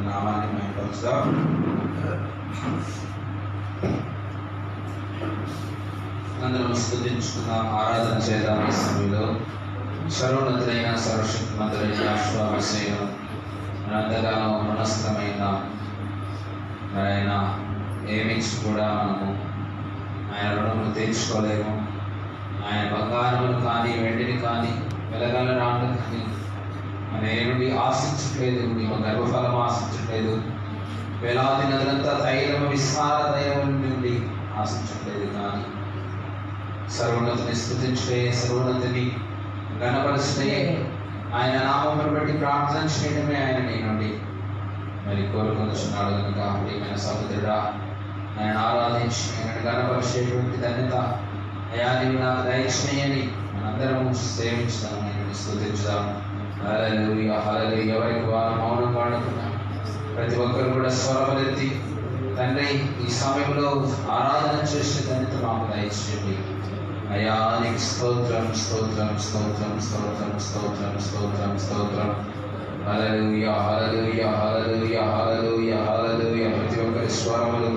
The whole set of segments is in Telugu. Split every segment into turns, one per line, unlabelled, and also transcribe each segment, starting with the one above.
నామాన్ని మహిమపరుస్తాం. అందరం స్తుతించుకుందాం, ఆరాధన చేద్దాం. ఈ సమయంలో సర్వోన్నతులైన సర్వశక్తిమంతులైన అశ్వామశయం అనంతకాలం మనస్థమైన ఆయన ఏమించి కూడా మనము ఆయన రుణమును తీర్చుకోలేము. ఆయన బంగారమును కానీ వెండిని కానీ వెలగల రాళ్ళు కానీ మన ఏనుడి ఆశించట్లేదు, నీకు గర్భఫలం ఆశించట్లేదు. వేలాది నదులంతా తైలము విస్తార దైవం నుండి ఆశించట్లేదు. కానీ సర్వోన్నతిని స్తుతించే, సర్వోన్నతిని గణపరిస్తే, ఆయన నామమును బట్టి ప్రార్థన చేయడమే ఆయన నీ నుండి మరి కోరుకొనిచున్నాడు. కనుక ప్రియమైన సహోదరుడా, ఆయన ఆరాధించి ఆయన గణపరిచేటువంటి ధన్యత అయా నీవు నాకు దయచేయని మనందరము సేవించుదాం, ఆయన స్తుతించుదాం. హల్లెలూయా హల్లెలూయా. ఎవరికి వారు మౌనంగా అనుకున్నాం, ప్రతి ఒక్కరు కూడా స్వరములెత్తి తండ్రి ఈ సమయంలో ఆరాధన చేసే ధన్యత మాకు దయచేయండి. అయ్యా నీకు స్తోత్రం స్తోత్రం స్తోత్రం స్తోత్రం స్తోత్రం స్తోత్రం స్తోత్రం. హల్లెలూయా హల్లెలూయా హల్లెలూయా హల్లెలూయా హల్లెలూయా. ప్రతి ఒక్కరి స్వరములు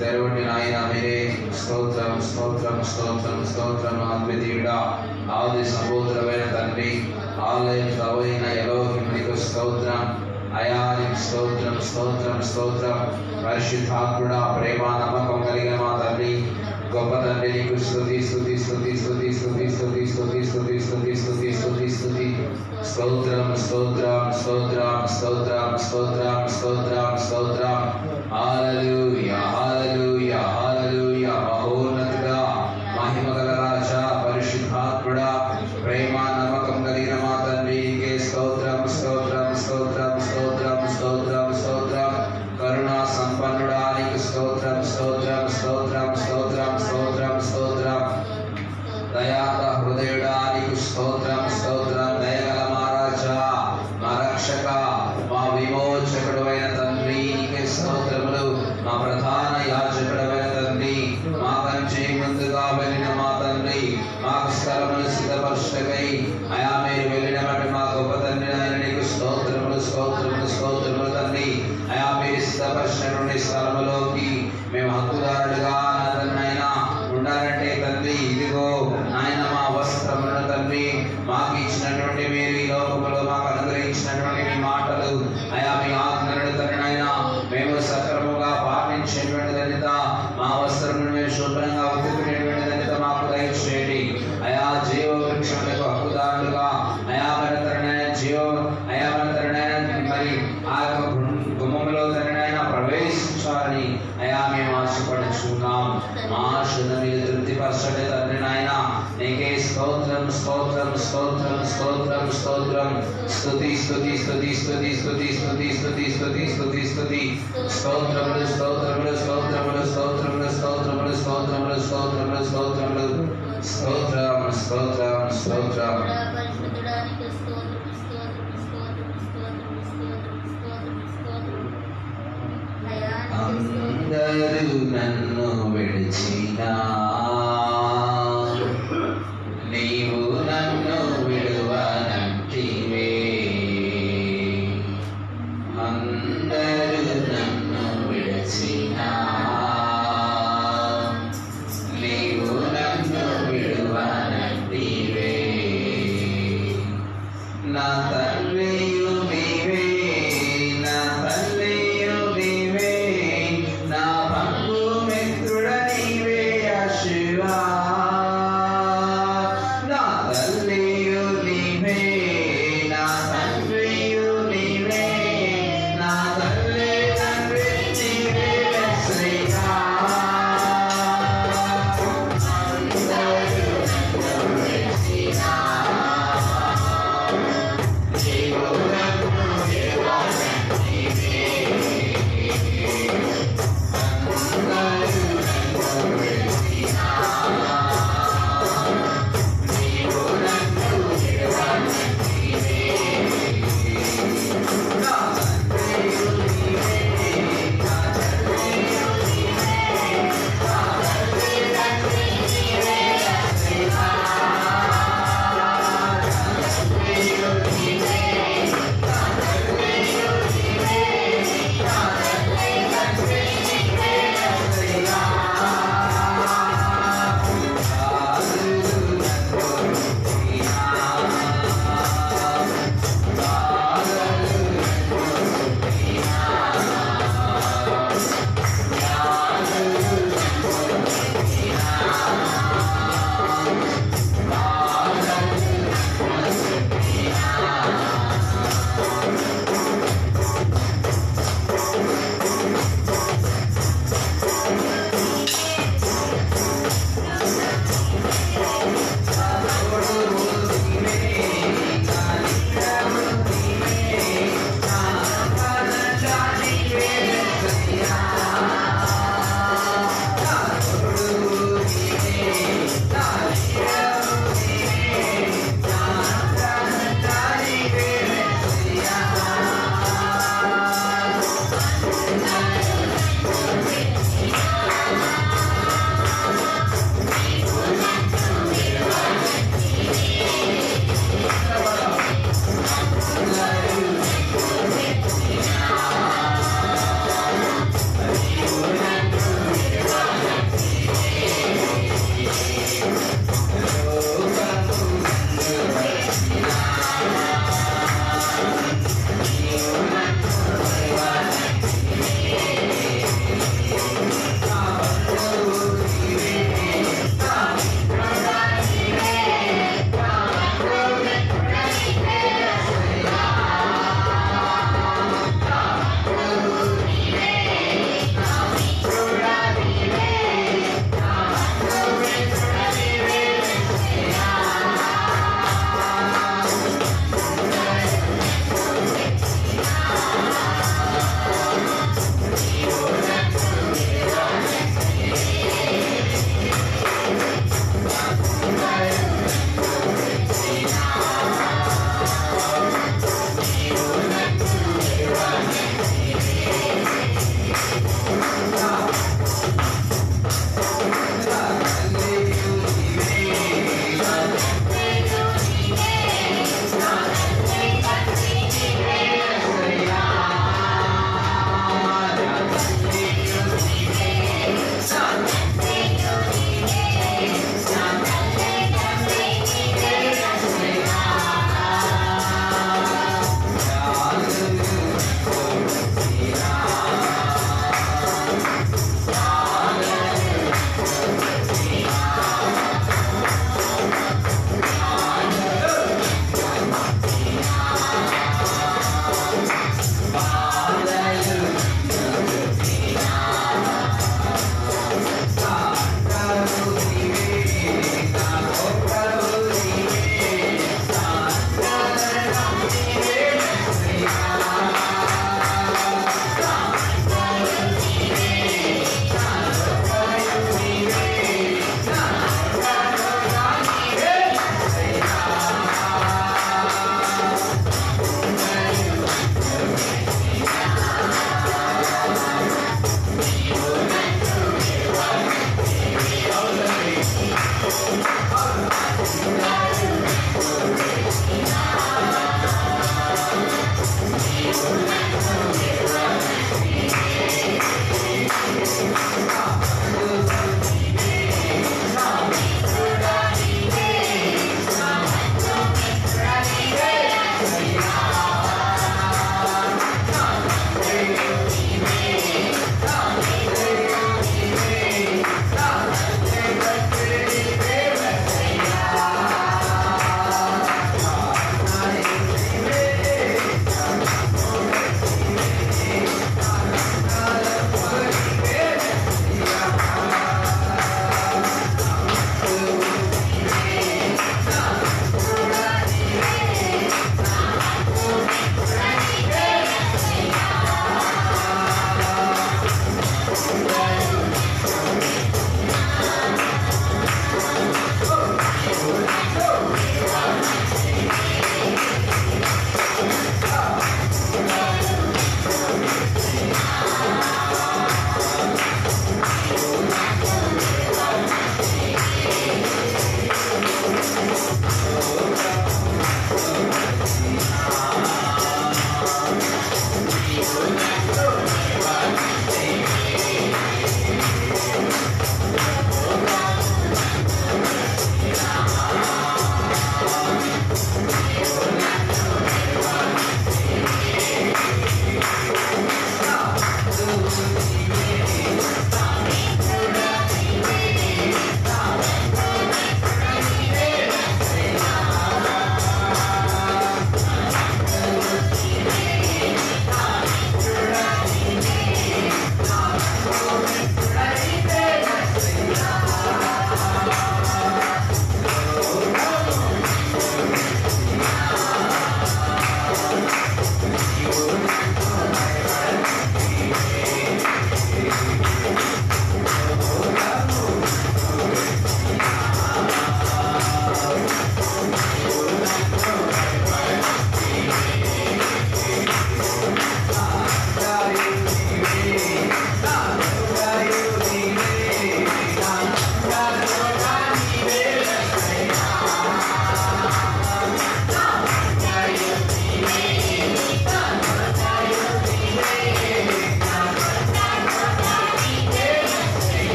తెరవండి నాయన, మీరే స్తోత్రం స్తోత్రం స్తోత్రం స్తోత్రం. అద్వితీయుడా, ఆది సముద్రమైన తండ్రి, ఆలయ ప్రవైన ఎలోహిం నీకు స్తోత్రం. అయా నీకు స్తోత్రం స్తోత్రం స్తోత్రం. పరిశుద్ధాత్ముడా, ప్రేమ నమ్మకం కలిగిన మా తండ్రి, గొప్ప తండ్రి, నీకు స్తుతి స్తుతి స్తుతి స్తుతి స్తుతి స్తుతి స్తుతి స్తుతి స్తుతి స్తుతి స్తుతి స్తుతి. స్తోత్రం స్తోత్రం స్తోత్రం స్తోత్రం స్తోత్రం స్తోత్రం స్తోత్రం. హల్లెలూయా హల్లెలూయా హల్లెలూయా. మహోన్నతుడా, మహిమగల రాజా, పరిశుద్ధాత్ముడా, ప్రేమ నమ్మకం కలిగిన మా తండ్రి, నీకే స్తోత్రం స్తోత్రం స్తోత్రం స్తోత్రం స్తోత్రం స్తోత్రం. కరుణా సంపన్నుడా, నీకు స్తోత్రం స్తోత్రం స్తోత్రం స్తోత్రం స్తోత్రం స్తోత్రం. దయాత హృదయుడా, నీకు స్తోత్రం స్తోత్రం. దయగల మా రాజా, మా రక్షక, మా విమోచకుడు అయిన తండ్రి, నీకే స్తోత్రములు. మా ప్రధాన యాజకుడైన తండ్రి, మా కంటే ముందుగా వెళ్ళిన మా తండ్రి, మాకు స్థలములు సిద్ధపరచకై అయా మీరు వెళ్ళిన బట్టి మా గొప్ప తండ్రి ఆయన నీకు స్తోత్రములు స్తోత్రములు స్తోత్రములు తండ్రి. అయా మీరు సిద్ధపరిచినటువంటి స్థలములోకి మేము హక్కుదారుడుగా నాయనా ఉండాలంటే తండ్రి, ఇదిగో నాయన మా వస్త్రములను తండ్రి మాకు ఇచ్చినటువంటి మీరు ఈ లోకములో మాకు అనుగ్రహించినటువంటి మీ మాటలు, అయా మీ ఆజ్ఞలను తండ్రి నాయన మేము సక్రమంగా పాటించేటువంటి ధన్యత, మా వస్త్రములను మేము శుభ్రంగా ఉతుకునేటువంటి ధన్యత మాకు దయచేయండి. అయా జీవ వృక్షములకు హక్కుదారులుగా అయా మరి తరుణైన అయా మరి తరుణైన మరి ఆ యొక్క గుమ్మములో తరుణైన ప్రవేశించాలని అయా మేము ఆశపడుచున్నాం. మా ఆశను మీరు తృప్తిపరచండి తండ్రి నాయన. నీకే స్తోత్రం స్తోత్రం స్తోత్రం స్తోత్రం స్తోత్రం. స్తుతి స్తుతి స్తుతి స్తుతి స్తుతి స్తుతి స్తుతి స్తుతి స్తుతి స్తుతి. స్తోత్రములు స్తోత్రములు స్తోత్రములు స్తోత్రములు స్తోత్రములు స్తోత్రములు స్తోత్రములు స్తోత్రములు స్తోత్రం స్తోత్రం స్తోత్రం. అందరూ నన్ను విడిచినా నీవు నన్ను విడువనంటివే. అందరూ నన్ను విడిచినా నీవు నన్ను విడువనంటివే. నా తండ్రియు నీవే, నా తండ్రియు నీవే, నా బంధు మిత్రుడ నీవే, ఆశ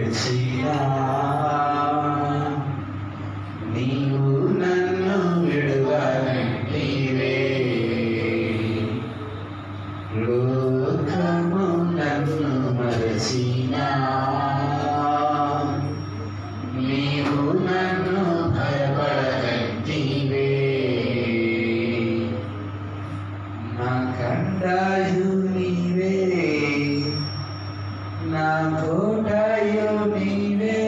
విడిచినా నీవు నన్ను విడువనంటివే, లోకము నన్ను మరచినా నీవు నన్ను భయపడనంటివే, నా కండాయు నీవే, నా కోటయు నీవే,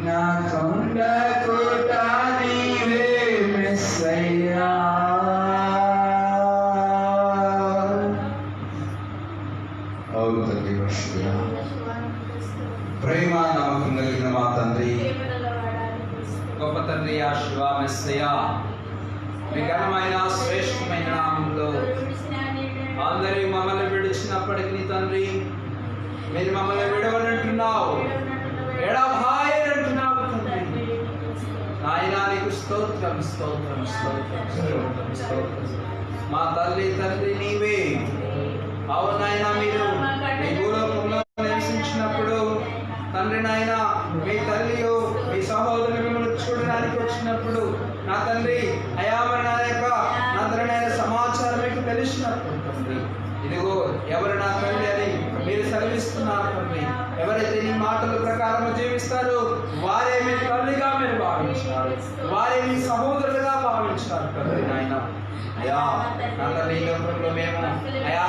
నా కొండ కోట నీవే మెస్సయ్యా. అవును తండ్రి, వర్షియా ప్రేమ నమ్మకం కలిగిన మా తండ్రి, గొప్ప తండ్రి యెహోవా మెస్సయ్యా, మీ ఘనమైన శ్రేష్టమైన నామంలో అందరూ మమ్మల్ని విడిచినప్పటికీ తండ్రి, మీరు మమ్మల్ని విడవనంటున్నావు, ఎడబాయనంటున్నావు తండ్రి. నాయనా నీకు స్తోత్రం స్తోత్రం స్తోత్రం స్తోత్రం స్తోత్రం. మా తల్లి తండ్రి నీవే. అవును నాయనా, మీరు మీ భూలోకంలో నివసించినప్పుడు తండ్రి నాయన మీ తల్లియు మీ సహోదరులు మిమ్మల్ని చూడడానికి వచ్చినప్పుడు నా తండ్రి అయా మరి నా యొక్క నా తండ్రి సమాచారం మీకు తెలిసినప్పుడు తండ్రి, ఇదిగో ఎవరు నా తల్లి అని మీరు సెలవిస్తున్నారు తండ్రి. ఎవరైతే నీ మాటల ప్రకారం జీవిస్తారో వారే మీ తల్లిగా మీరు భావించారు, వారే మీ సహోదరులుగా భావించారు తండ్రి నాయన. అయా నా తండ్రి, ఈ లోకంలో మేము అయా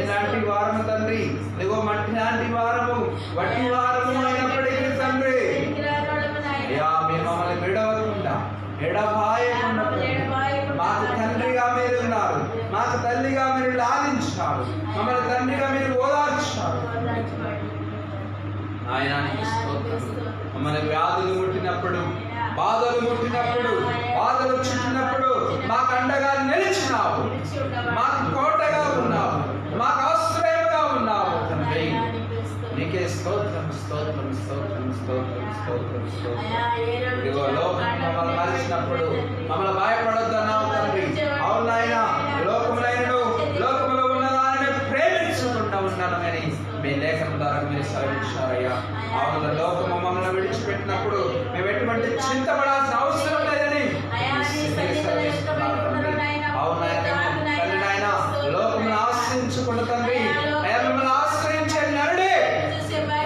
ఎలాంటి వారము తండ్రి, ఇదిగో మట్టి లాంటి వారము, వట్టి వారము అయినప్పటికీ తండ్రి అయా మీరు మమ్మల్ని విడవకుండా ఎడబాయకుండా మాకు తండ్రిగా మీరు ఉన్నారు, మాకు తల్లిగా మీరు లాలించారు, మమ్మల్ని తండ్రిగా మీరు ఓదార్చారు. ఆయన మమ్మల్ని వ్యాధులు ముట్టినప్పుడు, బాధలు ముట్టినప్పుడు, బాధలు చుట్టినప్పుడు మాకు అండగా నిలిచినావు, మాకు కోటగా ఉన్నావు, మాకు ఆశ్రయంగా ఉన్నావు తండ్రి. నీకే స్తోత్రం స్తోత్రం స్తోత్రం స్తోత్రం స్తోత్రం స్తోత్రం. ఇదిగో లోకం మమ్మల్ని మరిచినప్పుడు మమ్మల్ని భయపడొద్దన్నావు తండ్రి. అవును ఆయన, లోకములైనను లోకములో ఉన్నదాన్ని ప్రేమించకుండా ఉన్నాను అని మీ లేఖనం ద్వారా మీరు సెలవించారయ్యా. అవును, లోకము మమ్మల్ని విడిచిపెట్టినప్పుడు మేము ఎటువంటి చింతపడాల్సిన అవసరం లేదని అవును తండ్రి నాయన, లోకమును ఆశ్రయించకుండా తండ్రి అయ్యా మిమ్మల్ని ఆశ్రయించే నరుడే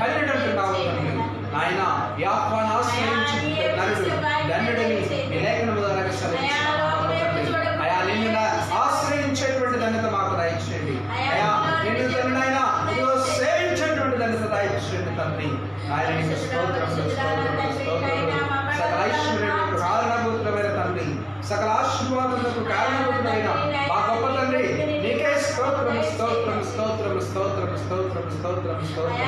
ధన్యుడు అంటున్నావు తండ్రి నాయన. యాకోబును ఆశ్రయించు నరుడు ధన్యుడని మీ లేఖనం ద్వారా సెలవించారు తండ్రి. అయా నిన్ను ఆశ్రయించేటువంటి ధన్యత మాకు దయచేయండి అయా. నిన్ను తండ్రి నాయన సేవించేటువంటి ధన్యత దయచేయండి తండ్రి. ఆయన నీకు స్తోత్రములు స్తోత్రములు స్తోత్రములు. సకల ఐశ్వర్యములకు కారణభూతులమైన తండ్రి, సకల ఆశీర్వాదములకు కారణభూతులైన మా గొప్ప తండ్రి నీకే స్తోత్రం స్తోత్రం స్తోత్రం స్తోత్రం స్తోత్రం స్తోత్రం స్తోత్రం.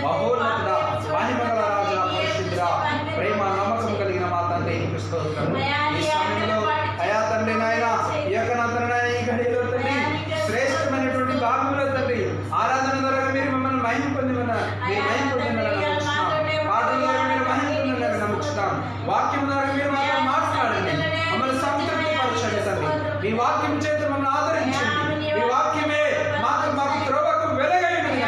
మహోన్నత మహిమగల రాజా, పరిశుద్ధుడా, ప్రేమ నమ్మకం కలిగిన మా తండ్రి నీకు స్తోత్రం. ఈ సమయంలో అయా తండ్రి నాయన ఈ యొక్క నా తండ్రి నాయన ఈ ఘడియలో తండ్రి శ్రేష్టమైనటువంటి భాగంలో తండ్రి ఆరాధన ద్వారా మీరు మమ్మల్ని మహిమ పొందిన మీరు మహిమ పొందిన పాటల ద్వారా మీరు మహిమ పొందిన నమ్ముచున్నాం. వాక్యం ద్వారా మీరు మాతో మాట్లాడండి, మమ్మల్ని సంతృప్తి పరచండి తండ్రి. మీ వాక్యం చేత మమ్మల్ని ఆదరించండి. మీ వాక్యమే మాకు మాకు త్రోవకు వెలగైనది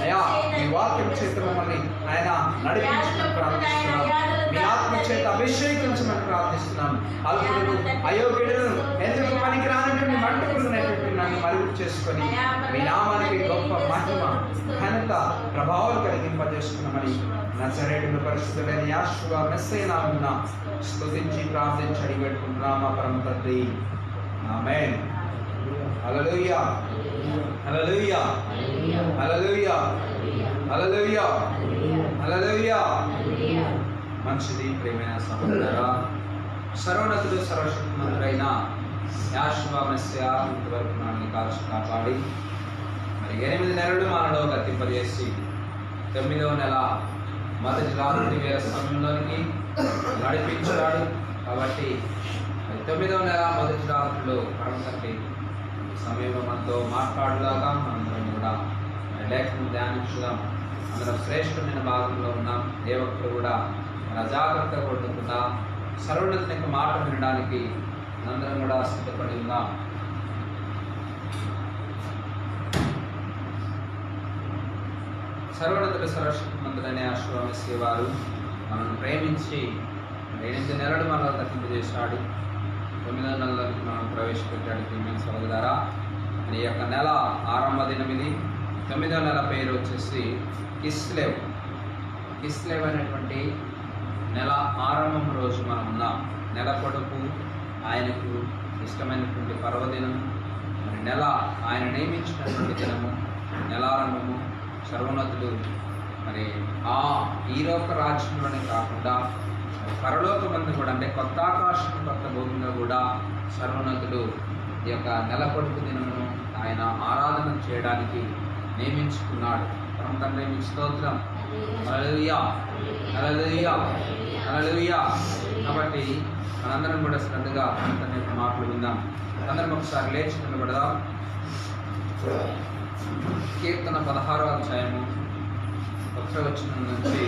అయ్యా. మీ వాక్యం చేత మమ్మల్ని ఆయన నడిపించమని ప్రార్థిస్తున్నాం. మీ ఆత్మ చేత అభిషేకించమని ప్రార్థిస్తున్నాం. అల్పుడు అయోగ్యుడును ఎందుకు పనికి రానటువంటి మంటకులున్నటువంటి నన్ను మరుగు చేసుకొని మీ నామానికి గొప్ప మహిమ ఘనత ప్రభావం కలిగింపజేసుకున్నామని నజరేయుడు పరిశుద్ధుడైన యెహోవా మెస్సయ్య నామమున స్తుతించి ప్రార్థించి అడిగి పెట్టుకుంటున్నాం మా పరమ తండ్రి. ఆమేన్. హల్లెలూయా హల్లెలూయా హల్లెలూయా హల్లెలూయా హల్లెలూయా. మంచిది ప్రియమైన సహోదరులారా, సర్వోన్నతుడు సర్వశక్తిమంతుడైన యెహోవా మెస్సయ్య ఇంతవరకు మనల్ని కాచి కాపాడి మరి 8 నెలలు మనలో గతింపజేసి 9వ నెల మొదటి రాత్రి వేళ సమయంలోనికి నడిపించాడు. కాబట్టి 9వ నెల మొదటి రాత్రిలో పరమతండ్రి సమయంలో మనతో మాట్లాడలాగా మనందరం కూడా లేఖను ధ్యానించుదాం. అందరం శ్రేష్టమైన భాగంలో ఉన్నాం. ఏ ఒక్కరు కూడా అజాగ్రత్తగా ఉండకుండా సర్వోన్నతుని యొక్క మాట వినడానికి అందరం కూడా సిద్ధపడి ఉందాం.
సర్వోన్నతుడు సర్వశక్తిమంతుడైన యేసు వారు మనల్ని ప్రేమించి 8 నెలలు మనల్ని దక్కింపజేశాడు. 9వ నెలలోకి మనం ప్రవేశపెట్టాడు ప్రియమైన సహోదరులారా. ఈ యొక్క నెల ఆరంభ దినం ఇది. 9వ నెల పేరు వచ్చేసి కిస్లేవ్. కిస్లేవ్ అనేటువంటి నెల ఆరంభం రోజు మనం ఉన్నాం. నెల పొడుపు ఆయనకు ఇష్టమైనటువంటి పర్వదినం, మరి నెల ఆయన నియమించినటువంటి దినము, నెలారంభము. సర్వోన్నతుడు మరి ఈ లోక రాజ్యంలోనే కాకుండా పరలోకమందు కూడా, అంటే కొత్త ఆకాశం కొత్త భూమిలో కూడా సర్వోన్నతుడు ఈ యొక్క నెల పొడుపు దినమును ఆయన ఆరాధన చేయడానికి నియమించుకున్నాడు. పరమ తండ్రి మీకు స్తోత్రం. హల్లెలూయా, హల్లెలూయా, హల్లెలూయా. కాబట్టి మనందరం కూడా శ్రద్ధగా తండ్రి యొక్క మాటలు విందాం. అందరం ఒకసారి లేచి నిలబడదాం. కీర్తన 16వ అధ్యాయము 1వ వచనం నుంచి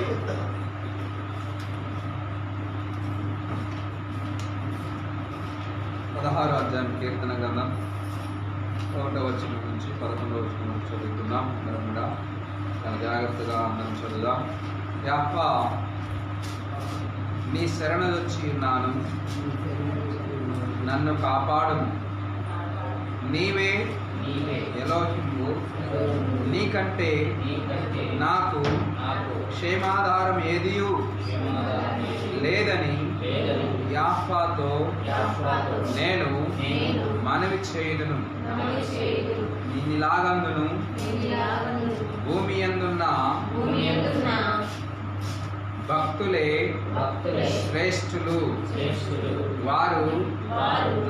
16వ అధ్యాయం కీర్తన గ్రంథం 1వ వచనం నుంచి 11వ వచనం వరకు చదువుతున్నాం. అందరం కూడా చాలా జాగ్రత్తగా అందరం చదువుదాం. యెహోవా, నీ శరణొచ్చి ఉన్నాను, నన్ను కాపాడు. నీవే ఎలోహిము, నీకంటే నాకు క్షేమాధారం ఏదియు లేదని యెహోవాతో నేను మనవి చేయుదును. నిన్నిలాగందును భూమి యందున్న భక్తులే శ్రేష్ఠులు, వారు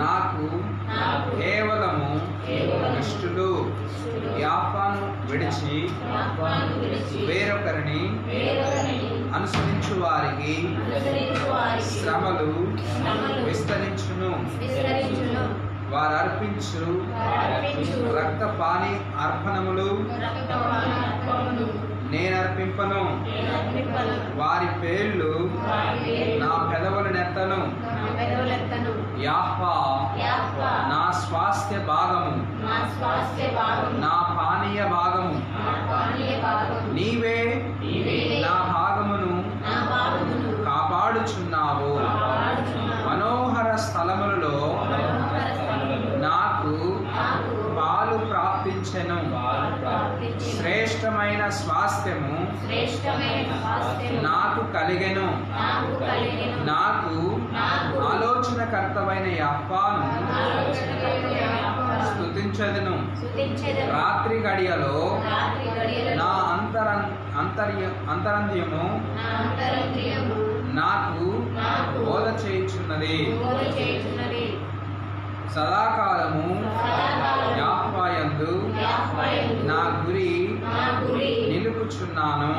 నాకు కేవలము ఇష్టులు. యెహోవాను విడిచి వేరొకరిని అనుసరించు వారికి శ్రమలు విస్తరించును. వారు అర్పించు రక్తపాని అర్పణములు నేనర్పింపను. వారి పేర్లు నా పెదవుల నెత్తను. యెహోవా నా స్వాస్థ్య భాగము, నా పానీయ భాగము. నీవే నా భాగమును కాపాడుచున్నావు. మనోహర స్థలములలో నాకు పాలు ప్రాప్తించెను. శ్రేష్టమైన స్వాస్థ్యము నాకు కలిగెను. నాకు ఆలోచనకర్తవైన యెహోవాను స్తుతించెదను. రాత్రి గడియలో నా అంతరంద్యము నాకు బోధ చేయుచున్నది. సదాకాలము యెహోవా యందు నా గురి నిలుపుచున్నాను.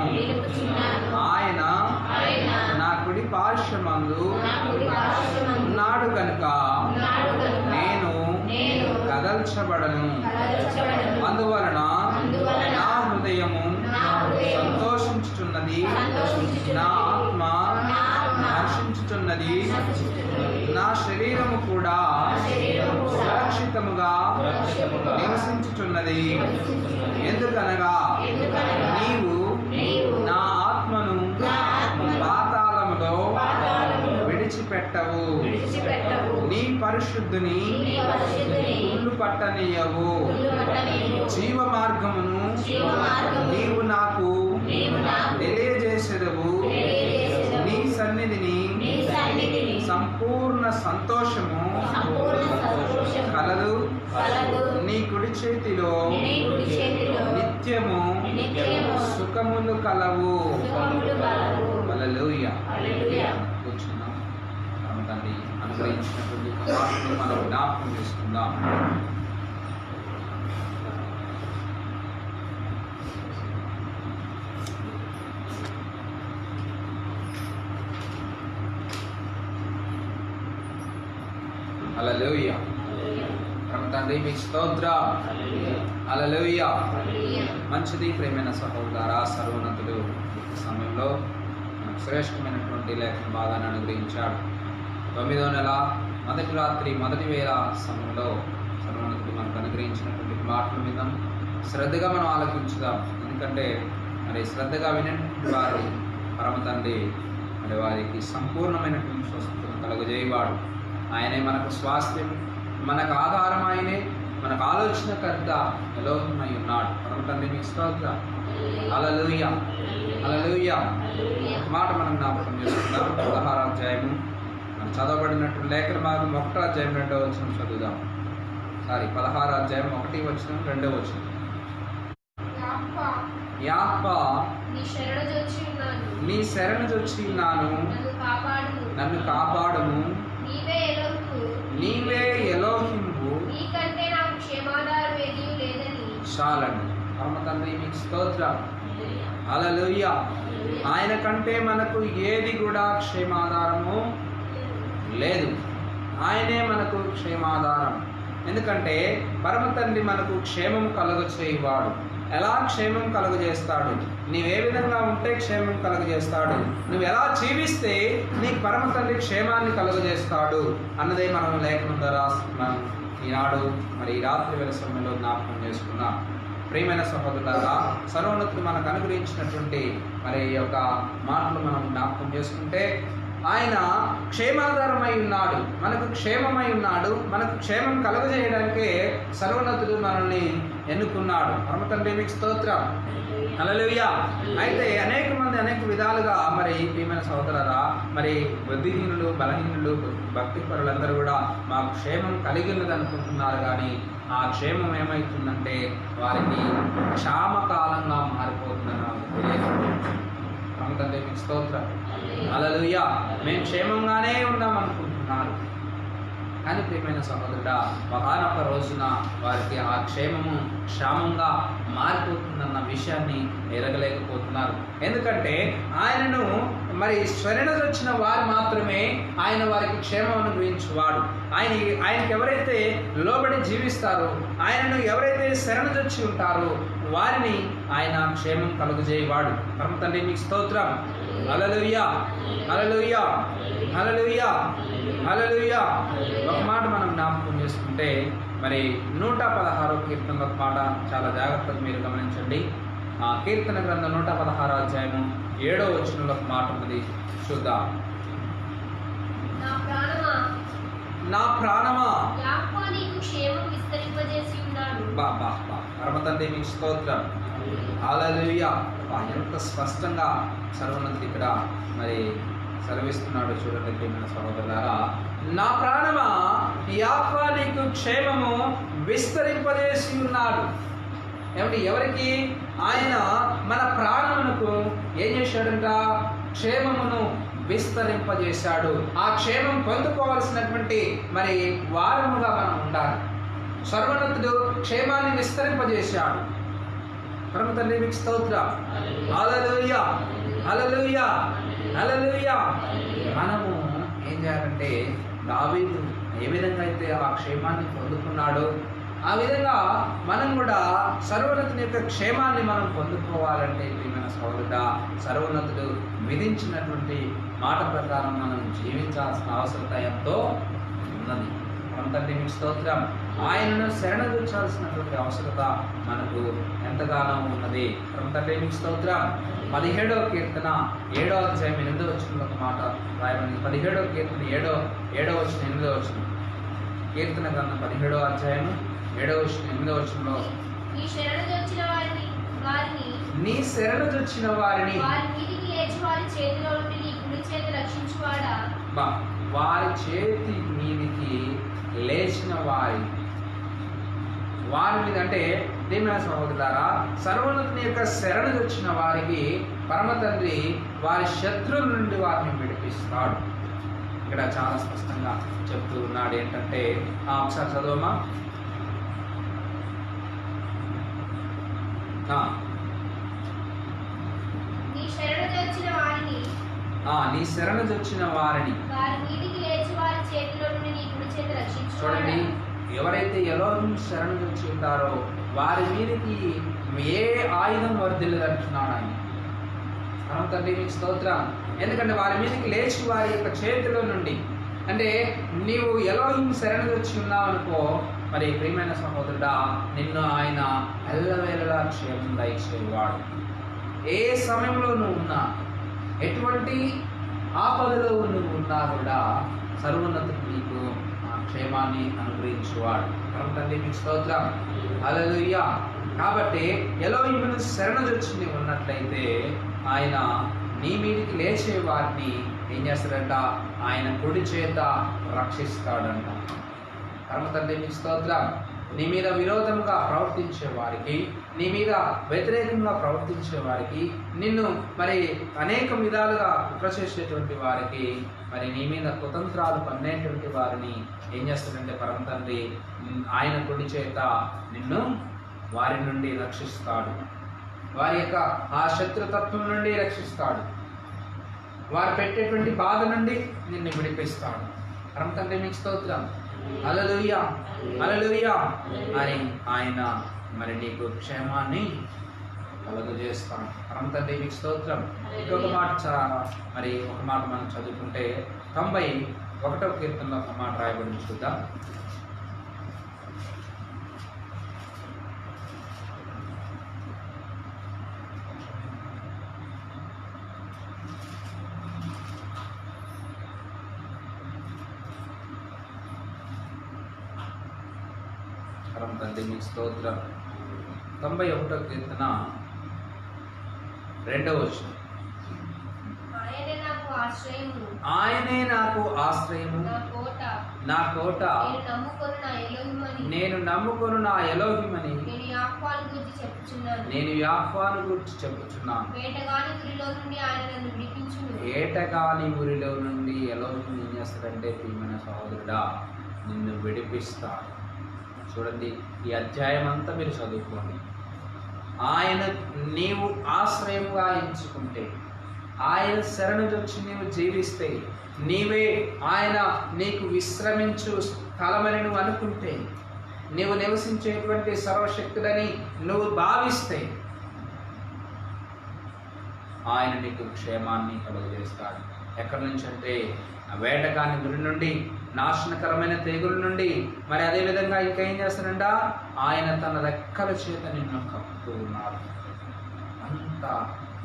ఆయన నా కుడి పార్శ్వమందు ఉన్నాడు కనుక నేను కదల్చబడను. అందువలన నా హృదయము సంతోషించుచున్నది, నా ఆత్మ హర్షించుచున్నది. నా శరీరము కూడా సురక్షితముగా నివసించుచున్నది. ఎందుకనగా నీవు నా ఆత్మను పాతాళములో విడిచిపెట్టవు, నీ పరిశుద్ధుని కుళ్ళు పట్టనీయవు. జీవ మార్గమును నీవు నాకు తెలియజేసేదవు. నీ సన్నిధిని సంపూర్ణ సంతోషము కలదు. నీ కుడి చేతిలో నిత్యము సుఖములు కలవు. హల్లెలూయా. కూర్చున్నాం. తండ్రి అనుగ్రహించినటువంటి మాటలు మనం జ్ఞాపకం చేసుకుందాం. హల్లెలూయా. తండ్రి మీకు స్తోత్రం. హల్లెలూయా. మంచిది ప్రేమైన సహోదరా. సర్వోన్నతుడు సమయంలో మనకు శ్రేష్టమైనటువంటి లేఖన భాగాన్ని అనుగ్రహించాడు. 9వ నెల మొదటి రాత్రి మొదటి వేళ సమయంలో సర్వోన్నతుడు మనకు అనుగ్రహించినటువంటి మాటల మీద శ్రద్ధగా మనం ఆలోచించుదాం. ఎందుకంటే మరి శ్రద్ధగా వినేటువంటి వారు పరమ తండ్రి మరి వారికి సంపూర్ణమైనటువంటి స్వస్థతను కలుగజేయవాడు. ఆయనే మనకు స్వాస్థ్యం, మనకు ఆధారం, ఆయనే మనకు ఆలోచనకర్త ఎలోహిమై ఉన్నాడు. పరమ తండ్రి మీకు స్తోత్రం. హల్లెలూయా, హల్లెలూయా. ఒక మాట మనం జ్ఞాపకం చేసుకుందాం. 16వ అధ్యాయము మనం చదవబడినట్టు లేఖన భాగం 1వ అధ్యాయం 2వ వచనం చదువుదాం. 16వ అధ్యాయం 1వ వచనం 2వ వచనం. యాప్పా నీ శరణు జొచ్చి ఉన్నాను, నన్ను కాపాడుము, నీవే ఎలోహింబు, చాలండి. పరమ తండ్రి మీకు స్తోత్రం. హల్లెలూయా. ఆయన కంటే మనకు ఏది కూడా క్షేమాధారము లేదు. ఆయనే మనకు క్షేమాధారం. ఎందుకంటే పరమ తండ్రి మనకు క్షేమం కలుగచేయవాడు. ఎలా క్షేమం కలుగజేస్తాడు? నీవే విధంగా ఉంటే క్షేమం కలుగజేస్తాడు, నువ్వు ఎలా జీవిస్తే నీకు పరమ తండ్రి క్షేమాన్ని కలుగజేస్తాడు అన్నదే మనం లేఖనం ద్వారా మనం ఈనాడు మరి ఈ రాత్రి వేళ సమయంలో జ్ఞాపకం చేసుకున్నాం. ప్రియమైన సహోదరులారా, సర్వోన్నతుడు మనకు అనుగ్రహించినటువంటి మరి ఈ యొక్క మాటలు మనం జ్ఞాపకం చేసుకుంటే, ఆయన క్షేమాధారమై ఉన్నాడు, మనకు క్షేమమై ఉన్నాడు. మనకు క్షేమం కలుగజేయడానికే సర్వోన్నతుడు మనల్ని ఎన్నుకున్నాడు. పరమ తండ్రి మీకు స్తోత్రం. హల్లెలూయా. అయితే అనేక మంది అనేక విధాలుగా మరి ప్రియమైన సహోదరులారా, మరి బుద్ధిహీనులు, బలహీనులు, భక్తి పరులందరూ కూడా మాకు క్షేమం కలిగి ఉన్నది అనుకుంటున్నారు. కానీ ఆ క్షేమం ఏమవుతుందంటే వారికి క్షామకాలంగా మారిపోతుందని నాకు తెలియదు. పరమ తండ్రి మీకు స్తోత్రం. హల్లెలూయా. మేము క్షేమంగానే ఉన్నాం అనుకుంటున్నారు. కానీ ప్రియమైన సహోదరుడా, ఒకనొక రోజున వారికి ఆ క్షేమంగా మారిపోతుందన్న విషయాన్ని ఎరగలేకపోతున్నారు. ఎందుకంటే ఆయనను మరి శరణొచ్చిన వారు మాత్రమే ఆయన వారికి క్షేమం అనుగ్రహించువాడు. ఆయనకి ఎవరైతే లోబడి జీవిస్తారో, ఆయనను ఎవరైతే శరణొచ్చి ఉంటారో వారిని ఆయన క్షేమం కలుగజేయవాడు. పరమ తండ్రి మీకు స్తోత్రం. హల్లెలూయా, హల్లెలూయా, హల్లెలూయా, హల్లెలూయా. ఒక మాట మనం జ్ఞాపకం చేసుకుంటే, మరి 116వ కీర్తనలో ఒక మాట చాలా జాగ్రత్తగా మీరు గమనించండి. ఆ కీర్తన గ్రంథం 116వ అధ్యాయము 7వ వచనంలో ఒక మాట ఉన్నది, చూద్దాం. నా ప్రాణమా పరమ తండ్రి మీకు స్తోత్రం. హల్లెలూయా. ఎంత స్పష్టంగా సర్వోన్నతుడు ఇక్కడ మరి సెలవిస్తున్నాడు చూడండి ప్రియమైన సహోదరులారా. నా ప్రాణమా యెహోవా నీకు క్షేమము విస్తరింపజేసి ఉన్నాడు. ఏమంటే ఎవరికి? ఆయన మన ప్రాణమునకు ఏం చేశాడంట? క్షేమమును విస్తరింపజేశాడు. ఆ క్షేమం పొందుకోవాల్సినటువంటి మరి వారముగా మనం ఉండాలి. సర్వోన్నతుడు క్షేమాన్ని విస్తరింపజేశాడు. పరమ తండ్రి మీకు స్తోత్రం. హల్లెలూయా, హల్లెలూయా, హల్లెలూయా. మనము ఏం చేయాలంటే దావీదు ఏ విధంగా అయితే ఆ క్షేమాన్ని పొందుకున్నాడో ఆ విధంగా మనం కూడా సర్వోన్నతుని యొక్క క్షేమాన్ని మనం పొందుకోవాలంటే ప్రియమైన సహోదరుడా, సర్వోన్నతుడు విధించినటువంటి మాట ప్రకారం మనం జీవించాల్సిన అవసరత ఎంతో ఉన్నది. పరమ తండ్రి మీకు స్తోత్రం. ఆయనను శరణుచాల్సినటువంటి అవసరత మనకు ఎంతగానో ఉన్నది. పరమ తండ్రి మీకు స్తోత్రం. 17వ కీర్తన 7వ అధ్యాయం 8వ వచనంలో ఒక మాట రాయబడింది. 17వ కీర్తన 7వ వచనం 8వ వచనం. కీర్తన గ్రంథం 17వ అధ్యాయం 7వ వచనం 8వ వచనంలో, నీ శరణు చొచ్చిన వారిని వారి చేతి మీదికి లేచిన వారి మీద అంటే ప్రియమైన సహోదరులారా, సర్వోన్నతుని యొక్క శరణు వచ్చిన వారికి పరమ తండ్రి వారి శత్రువుల నుండి వారిని విడిపిస్తాడు. ఇక్కడ చాలా స్పష్టంగా చెప్తూ ఉన్నాడు. ఏంటంటే ఒకసారి చదవమా. నీ శరణు చొచ్చిన వారిని చూడండి. ఎవరైతే ఎలోహిం శరణు చొచ్చి ఉంటారో వారి మీదకి ఏ ఆయుధం వర్ధిల్లదంటున్నాడు ఆయన. పరమ తండ్రి మీకు స్తోత్రం. ఎందుకంటే వారి మీదకి లేచి వారి యొక్క చేతిలో నుండి, అంటే నీవు ఎలోహిం శరణు వచ్చి ఉన్నావు అనుకో, మరి ప్రియమైన సహోదరుడా, నిన్ను ఆయన ఎల్లవేళలా క్షేమం దయచేవాడు. ఏ సమయంలో నువ్వు ఉన్నా, ఎటువంటి ఆపదలో నువ్వు ఉన్నా కూడా సర్వోన్నతుడు నీకు ఆ క్షేమాన్ని అనుగ్రహించేవాడు. తండ్రి మీకు స్తోత్రం. హల్లెలూయా. కాబట్టి ఎలోహిమును శరణుజొచ్చి నీవు ఉన్నట్లయితే ఆయన నీ మీదికి లేచే వారిని ఏం చేస్తాడంట? ఆయన కుడి చేత రక్షిస్తాడంట. తండ్రి మీకు స్తోత్రం. నీ మీద విరోధంగా ప్రవర్తించే వారికి, నీ మీద వ్యతిరేకంగా ప్రవర్తించే వారికి, నిన్ను మరి అనేక విధాలుగా కుట్ర చేసేటువంటి వారికి, మరి నీ మీద కుతంత్రాలు పన్నేటువంటి వారిని ఏం చేస్తాడంటే పరమ తండ్రి ఆయన కుడి చేత నిన్ను వారి నుండి రక్షిస్తాడు. వారి యొక్క ఆ శత్రుతత్వం నుండి రక్షిస్తాడు. వారు పెట్టేటువంటి బాధ నుండి నిన్ను విడిపిస్తాడు. పరమ తండ్రి మీకు స్తోత్రం. హల్లెలూయా, హల్లెలూయా. మరి ఆయన మరి నీకు క్షేమాన్ని కలుగజేస్తాడు. పరమ తండ్రి మీకు స్తోత్రం. ఇంకొక మాట మరి ఒక మాట మనం చదువుకుంటే 91వ కీర్తనలో ఒక మాట రాయబడి చూద్దాం. తండ్రి మీకు స్తోత్రం. 91వ కీర్తన 2వ వచనం. ఆయనే నాకు ఆశ్రయము, నా కోట, నేను నమ్ముకొను నా ఎలోహిమని, నేను యాహోవాను గూర్చి చెప్పుచున్నాను. ఏటగాని ఊరిలో నుండి ఎలోహిము ఏం చేస్తాడంటే ప్రియమైన సహోదరుడా నిన్ను విడిపిస్తాడు. చూడండి, ఈ అధ్యాయం అంతా మీరు చదువుకోండి. ఆయన నీవు ఆశ్రయముగా ఎంచుకుంటే, ఆయన శరణుజొచ్చి నీవు జీవిస్తే, నీవే ఆయన నీకు విశ్రమించు స్థలమని నువ్వు అనుకుంటే, నీవు నివసించేటువంటి సర్వశక్తులని నువ్వు భావిస్తే, ఆయన నీకు క్షేమాన్ని కలుగజేస్తాడు. ఎక్కడి నుంచి అంటే వేటకాని గురి నుండి, నాశనకరమైన తెగుల నుండి, మరి అదేవిధంగా ఇంకా ఏం చేస్తాడంట? ఆయన తన రెక్కల చేత నిన్ను కప్పుతూ ఉన్నారు. అంతా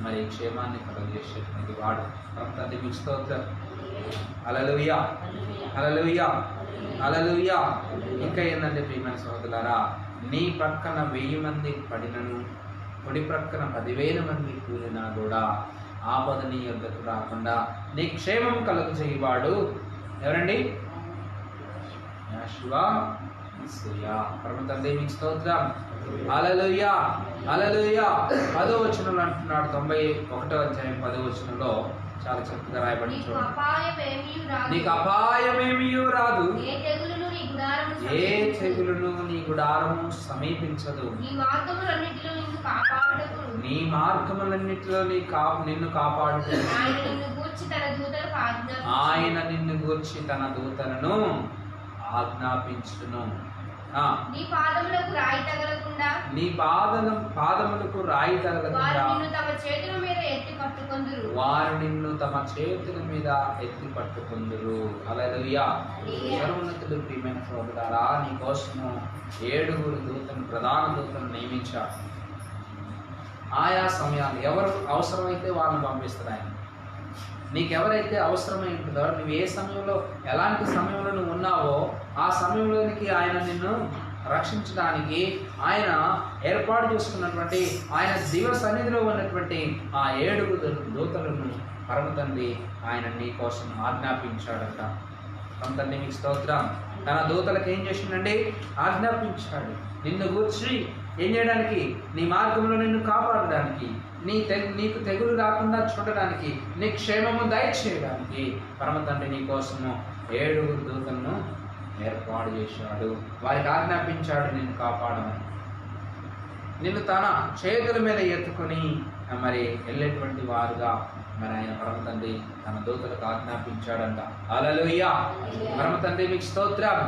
మరి క్షేమాన్ని కలుగజేసేటువంటి వాడు. తండ్రి మీకు స్తోత్రం. హల్లెలూయా, హల్లెలూయా, హల్లెలూయా. ఇంకా ఏంటంటే ప్రియమైన సహోదరులారా, నీ ప్రక్కన 1000 మంది పడినను, కుడి ప్రక్కన 10,000 మంది కూలినా కూడా ఆపద నీ యొద్దకు రాకుండా నీ క్షేమం కలుగు చేయవాడు ఎవరండి? యెహోవా మెస్సియా. పరమ తండ్రి మీకు స్తోత్రం. హల్లెలూయా, హల్లెలూయా. 10వ వచనంలో అంటున్నాడు, 91వ అధ్యాయం 10వ వచనంలో చాలా చక్కగా రాయబడి, నీకు అపాయమేమీ రాదు, ఏ తెగులును నీ గుడారము సమీపించదు, నీ మార్గములన్నిటిలో నిన్ను కాపాడు. ఆయన నిన్ను గూర్చి తన దూతలను ఆజ్ఞాపించును. నీ పాదములకు రాయి తగలకుండా వారు నిన్ను తమ చేతుల మీద ఎత్తి పట్టుకొందురు. హల్లెలూయా. సర్వోన్నతుడు ప్రియమైన సోదరులారా, నీ కోసము 7 దూతలను, ప్రధాన దూతలను నియమించాడు. ఆయా సమయాలు ఎవరు అవసరమైతే వాళ్ళని పంపిస్తారు ఆయన. నీకెవరైతే అవసరమై ఉంటుందో, నువ్వు ఏ సమయంలో ఎలాంటి సమయంలో నువ్వు ఉన్నావో ఆ సమయంలోనికి ఆయన నిన్ను రక్షించడానికి ఆయన ఏర్పాటు చేసుకున్నటువంటి ఆయన దివ సన్నిధిలో ఉన్నటువంటి ఆ 7 దూతలను పరమ తండ్రి ఆయన నీ కోసం ఆజ్ఞాపించాడట. పరమ తండ్రి మీకు స్తోత్రం. తన దూతలకు ఏం చేసిండండి? ఆజ్ఞాపించాడు. నిన్ను గూర్చి ఏం చేయడానికి? నీ మార్గంలో నిన్ను కాపాడడానికి, నీకు తెగులు రాకుండా చూడడానికి, నీ క్షేమము దయచేయడానికి పరమ తండ్రి నీ కోసము 7 దూతలను ఏర్పాటు చేశాడు. వారికి ఆజ్ఞాపించాడు నిన్ను కాపాడమని. నిన్ను తన చేతుల మీద ఎత్తుకొని మరి వెళ్ళేటువంటి వారుగా మరి ఆయన పరమ తండ్రి తన దూతలకు ఆజ్ఞాపించాడంట. హల్లెలూయా. పరమ తండ్రి మీకు స్తోత్రం.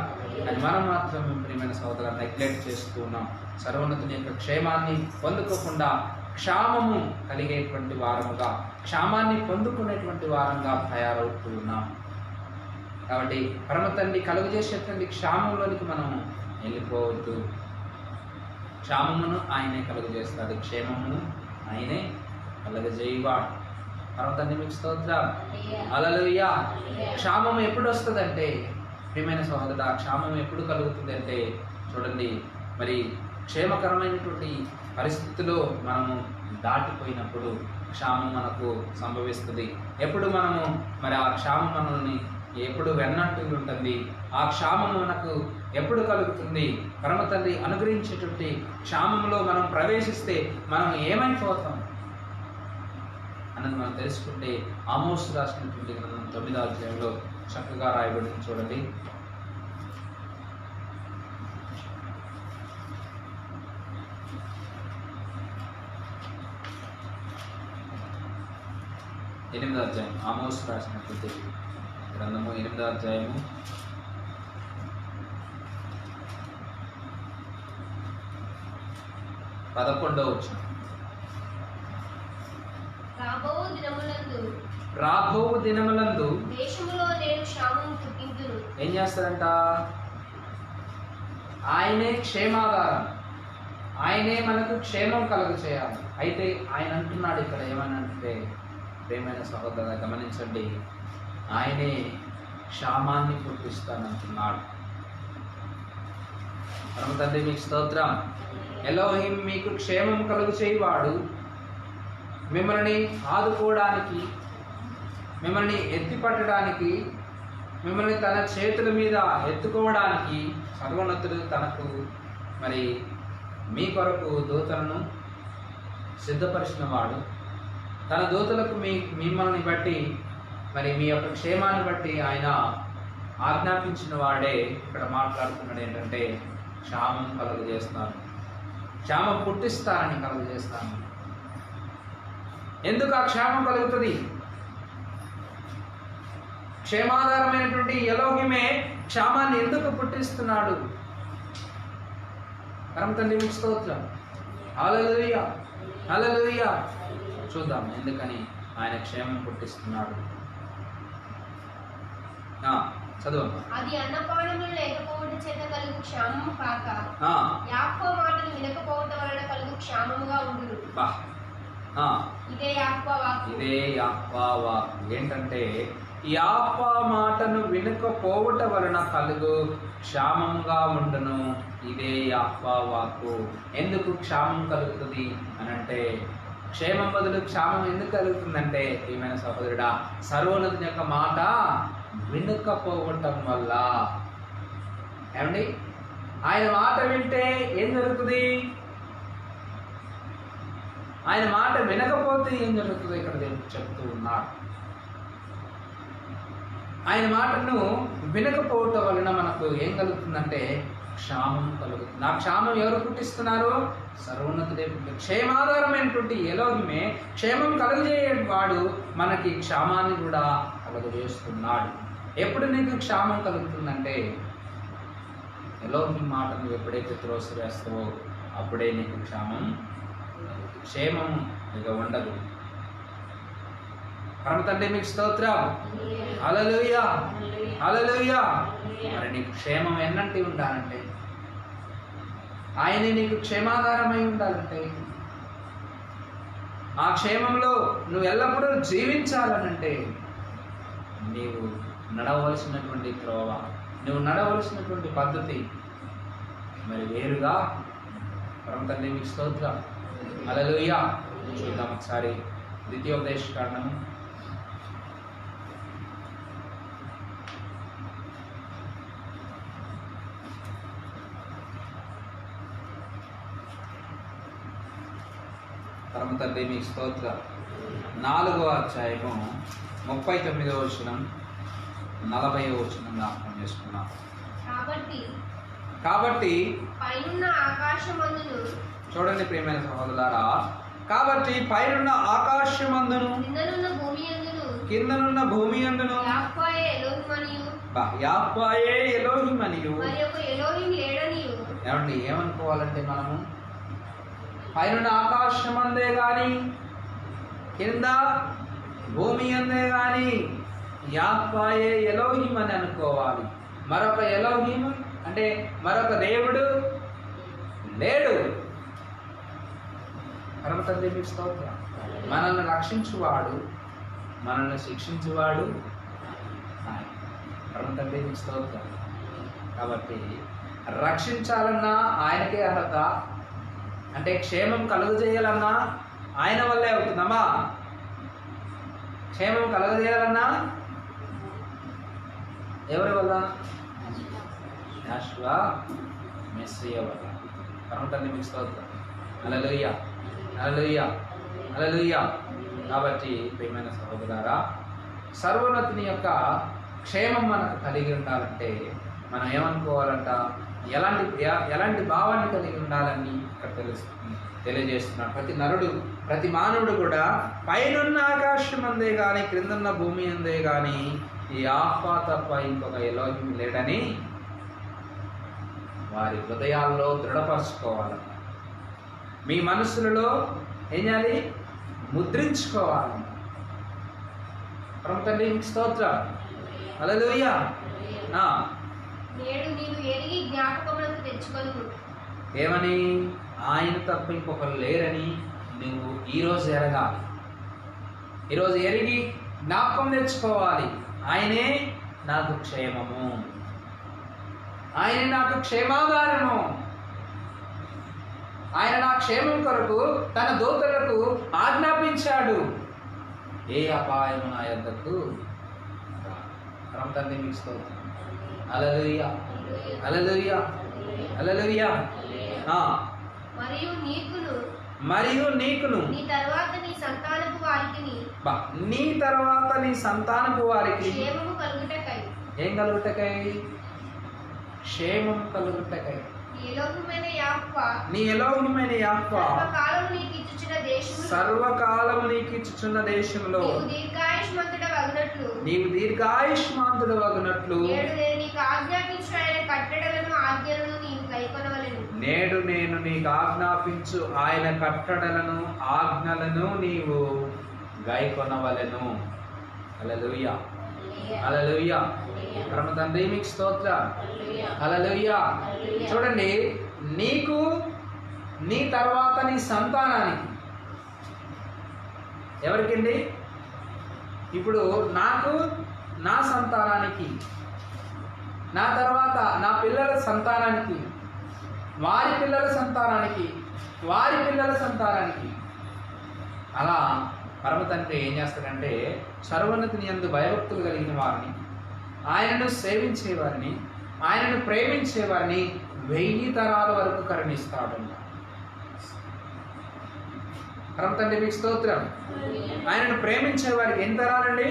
అని మనం మాత్రం ప్రియమైన సోదరులను నెగ్లెక్ట్ చేస్తూ ఉన్నాం. సర్వోన్నతుని యొక్క క్షేమాన్ని పొందుకోకుండా క్షామము కలిగేటువంటి వారముగా, క్షామాన్ని పొందుకునేటువంటి వారంగా తయారవుతూ ఉన్నాం. కాబట్టి పరమ తండ్రి కలుగు చేసేటువంటి క్షామంలోనికి మనం వెళ్ళిపోవద్దు. క్షామమును ఆయనే కలుగు చేస్తాడు, క్షేమమును ఆయనే కలగజేయవాడు. పరమ తండ్రి మీకు స్తోత్రం. హల్లెలూయా. క్షామం ఎప్పుడు వస్తుందంటే ప్రియమైన సహోదరుడా, క్షామం ఎప్పుడు కలుగుతుందంటే చూడండి, మరి క్షేమకరమైనటువంటి పరిస్థితుల్లో మనము దాటిపోయినప్పుడు క్షామం మనకు సంభవిస్తుంది. ఎప్పుడు మనము మరి ఆ క్షామం మనల్ని ఎప్పుడు వెన్నట్టు ఉంటుంది, ఆ క్షామం మనకు ఎప్పుడు కలుగుతుంది? పరమ తండ్రి అనుగ్రహించేటువంటి క్షామంలో మనం ప్రవేశిస్తే మనం ఏమైపోతాం అన్నది మనం తెలుసుకుంటే ఆమోస్ రాసినటువంటి గ్రంథం 9వ అధ్యాయంలో చక్కగా రాయబడింది. చూడండి, ఎనిమిదో అధ్యాయం, ఆమోస్ రాసినటువంటి గ్రంథము 8వ అధ్యాయము 11వ వచనం. రాబోవు దినములందు
దేశములో నేను క్షామము పుట్టింతును.
ఏం చేస్తారంట? ఆయనే క్షేమాధారం, ఆయనే మనకు క్షేమం కలుగు చేయాలి. అయితే ఆయన అంటున్నాడు ఇక్కడ ఏమనంటే, ప్రియమైన సహోదరులు గమనించండి, ఆయనే క్షామాన్ని పుట్టిస్తానంటున్నాడు. పరమ తండ్రి మీకు స్తోత్రం. ఎలోహిం మీకు క్షేమం కలుగు చేయవాడు, మిమ్మల్ని ఆదుకోవడానికి, మిమ్మల్ని ఎత్తిపట్టడానికి, మిమ్మల్ని తన చేతుల మీద ఎత్తుకోవడానికి సర్వోన్నతుడు తనకు మరి మీ కొరకు దూతలను సిద్ధపరిచిన వాడు. తన దూతలకు మిమ్మల్ని బట్టి మరి మీ యొక్క క్షేమాన్ని బట్టి ఆయన ఆజ్ఞాపించిన వాడే ఇక్కడ మాట్లాడుతున్నాడు. ఏంటంటే క్షామం కలుగజేస్తాను, క్షామం పుట్టిస్తానని కలుగజేస్తాను. ఎందుకు ఆ క్షేమం కలుగుతుంది? క్షేమాధారమైనటువంటి ఎలోహిమే క్షామాన్ని ఎందుకు పుట్టిస్తున్నాడు? పరమ తండ్రి మీకు స్తోత్రం. హల్లెలూయా, హల్లెలూయా. చూద్దాం ఎందుకని ఆయన క్షేమం పుట్టిస్తున్నాడు. చదువు.
అది అన్నపానములు లేకపోవడం చేత కలుగు క్షామము కాక యాకోబు మాటలు వినకపోవడం వలన కలుగు క్షామముగా ఉండును. ఇదే యాకోబు వాక్కు.
ఏంటంటే యాకోబు మాటను వినకపోవట వలన కలుగు క్షామముగా ఉండును. ఇదే యాకోబు వాక్కు. ఎందుకు క్షామం కలుగుతుంది అని అంటే, క్షేమం బదులు క్షామం ఎందుకు కలుగుతుందంటే, ఏమైనా సహోదరుడా, సర్వోన్నతుని యొక్క మాట వినకపోవటం వల్ల. ఏమండి, ఆయన మాట వింటే ఏం జరుగుతుంది? ఆయన మాట వినకపోతే ఏం జరుగుతుంది? ఇక్కడ చెప్తూ ఉన్నాడు. ఆయన మాటను వినకపోవటం వలన మనకు ఏం కలుగుతుందంటే క్షామం కలుగుతుంది. ఆ క్షామం ఎవరు పుట్టిస్తున్నారు? సర్వోన్నతుడే. క్షేమాధారమైనటువంటి ఎలోహిమే క్షేమం కలుగజేయవాడు మనకి క్షామాన్ని కూడా కలుగజేస్తున్నాడు. ఎప్పుడు నీకు క్షామం కలుగుతుందంటే, ఎలోహిం మాటను ఎప్పుడైతే త్రోసివేస్తావో అప్పుడే నీకు క్షేమం ఇక ఉండదు. పరమ తండ్రి మీకు స్తోత్రం. హల్లెలూయా, హల్లెలూయా. మరి నీకు క్షేమం ఎన్నంటి ఉండాలంటే, ఆయనే నీకు క్షేమాధారమై ఉండాలంటే, ఆ క్షేమంలో నువ్వు ఎల్లప్పుడూ జీవించాలనంటే నీవు నడవలసినటువంటి త్రోవ, నువ్వు నడవలసినటువంటి పద్ధతి మరి వేరుగా. పరమ తండ్రి మీకు స్తోత్రం. హల్లెలూయా. చూద్దాం ఒకసారి ద్వితీయోపదేశకాండము 4వ అధ్యాయము 39వ వచనం 40వ వచనం జ్ఞాపకం చేసుకున్నాం. కాబట్టి
పైనున్న ఆకాశమందును,
చూడండి ప్రియమైన సహోదరులారా, కాబట్టి పైనున్న ఆకాశమందును కిందనున్న భూమి యందును
యాహ్వే
ఎలోహిమనియు. ఏమండి, ఏమనుకోవాలంటే మనము పైనున్న ఆకాశమందే కానీ కింద భూమి అందే కానీ యాహ్వే ఎలోహిం అని అనుకోవాలి. మరొక ఎలోహిం అంటే మరొక దేవుడు లేడు. పరమ తండ్రి మీకు స్తోత్రం. మనల్ని రక్షించువాడు, మనల్ని శిక్షించువాడు ఆయన. పరమ తండ్రి నీకు స్తోత్రం. కాబట్టి రక్షించాలన్నా ఆయనకే అర్హత, అంటే క్షేమం కలుగజేయాలన్నా ఆయన వల్లే అవుతుందమ్మా. క్షేమం కలుగజేయాలన్నా ఎవరి వల్ల? యాషువా మెస్సియా వల్ల. పరమ తండ్రి మీకు స్తోత్రం. హల్లెలూయా, హల్లెలూయా, హల్లెలూయా. కాబట్టి ప్రియమైన సహోదరులారా, సర్వోన్నతుని యొక్క క్షేమం మనకు కలిగి ఉండాలంటే మనం ఏమనుకోవాలంట? ఎలాంటి భావాన్ని కలిగి ఉండాలని ఇక్కడ తెలియజేస్తున్నాడు. ప్రతి నరుడు, ప్రతి మానవుడు కూడా పైనున్న ఆకాశం అందే కానీ క్రిందున్న భూమి అందే కానీ ఈ ఆహ్వా తప్ప ఇంకొక ఎలోహిం లేడని వారి హృదయాల్లో దృఢపరచుకోవాలంట. మీ మనసులలో ఏం చేయాలి? ముద్రించుకోవాలంట. పరమ తండ్రి మీకు స్తోత్రం. హల్లెలూయా.
నేడు నీవు ఎరిగి జ్ఞాపకములకు తెచ్చుకొను.
ఏమని? ఆయన తప్ప ఇంకొకరు లేరని నువ్వు ఈరోజు ఎరగాలి. ఈరోజు ఎరిగి జ్ఞాపకం తెచ్చుకోవాలి. ఆయనే నాకు క్షేమము, ఆయనే నాకు క్షేమాధారము. ఆయన నా క్షేమం కొరకు తన దూతలకు ఆజ్ఞాపించాడు, ఏ అపాయము నా యొద్దకు. పరమ తండ్రి మీకు స్తోత్రం. హల్లెలూయా, హల్లెలూయా, హల్లెలూయా. మరియు నీకును
నీ తర్వాత నీ సంతానపు వారికి క్షేమము కలుగుటకై.
ఏం కలుగుటకై? క్షేమం కలుగుటకై. నీ ఎలోహిమైన యాహ్వా సర్వకాలము నీకు ఇచ్చుచున్న దేశంలో నీవు దీర్ఘాయుష్మంతుడు వగునట్లు నేడు నేను నీకు ఆజ్ఞాపించు ఆయన కట్టడలను ఆజ్ఞలను నీవు గైకొనవలెను. హల్లెలూయా, హల్లెలూయా. పరమ తండ్రి మీకు స్తోత్రం. హల్లెలూయా. చూడండి, నీకు, నీ తర్వాత నీ సంతానానికి. ఎవరికండి? ఇప్పుడు నాకు, నా సంతానానికి, నా తర్వాత నా పిల్లల సంతానానికి, వారి పిల్లల సంతానానికి, వారి పిల్లల సంతానానికి. అలా పరమ తండ్రి ఏం చేస్తాడంటే సర్వోన్నతిని యందు భయభక్తులు కలిగిన వారిని, ఆయనను సేవించేవారిని, ఆయనను ప్రేమించేవారిని 1000 తరాల వరకు కరుణిస్తాడు. పరమ తండ్రి మీకు స్తోత్రం. ఆయనను ప్రేమించే వారికి ఎన్ని తరాలండి?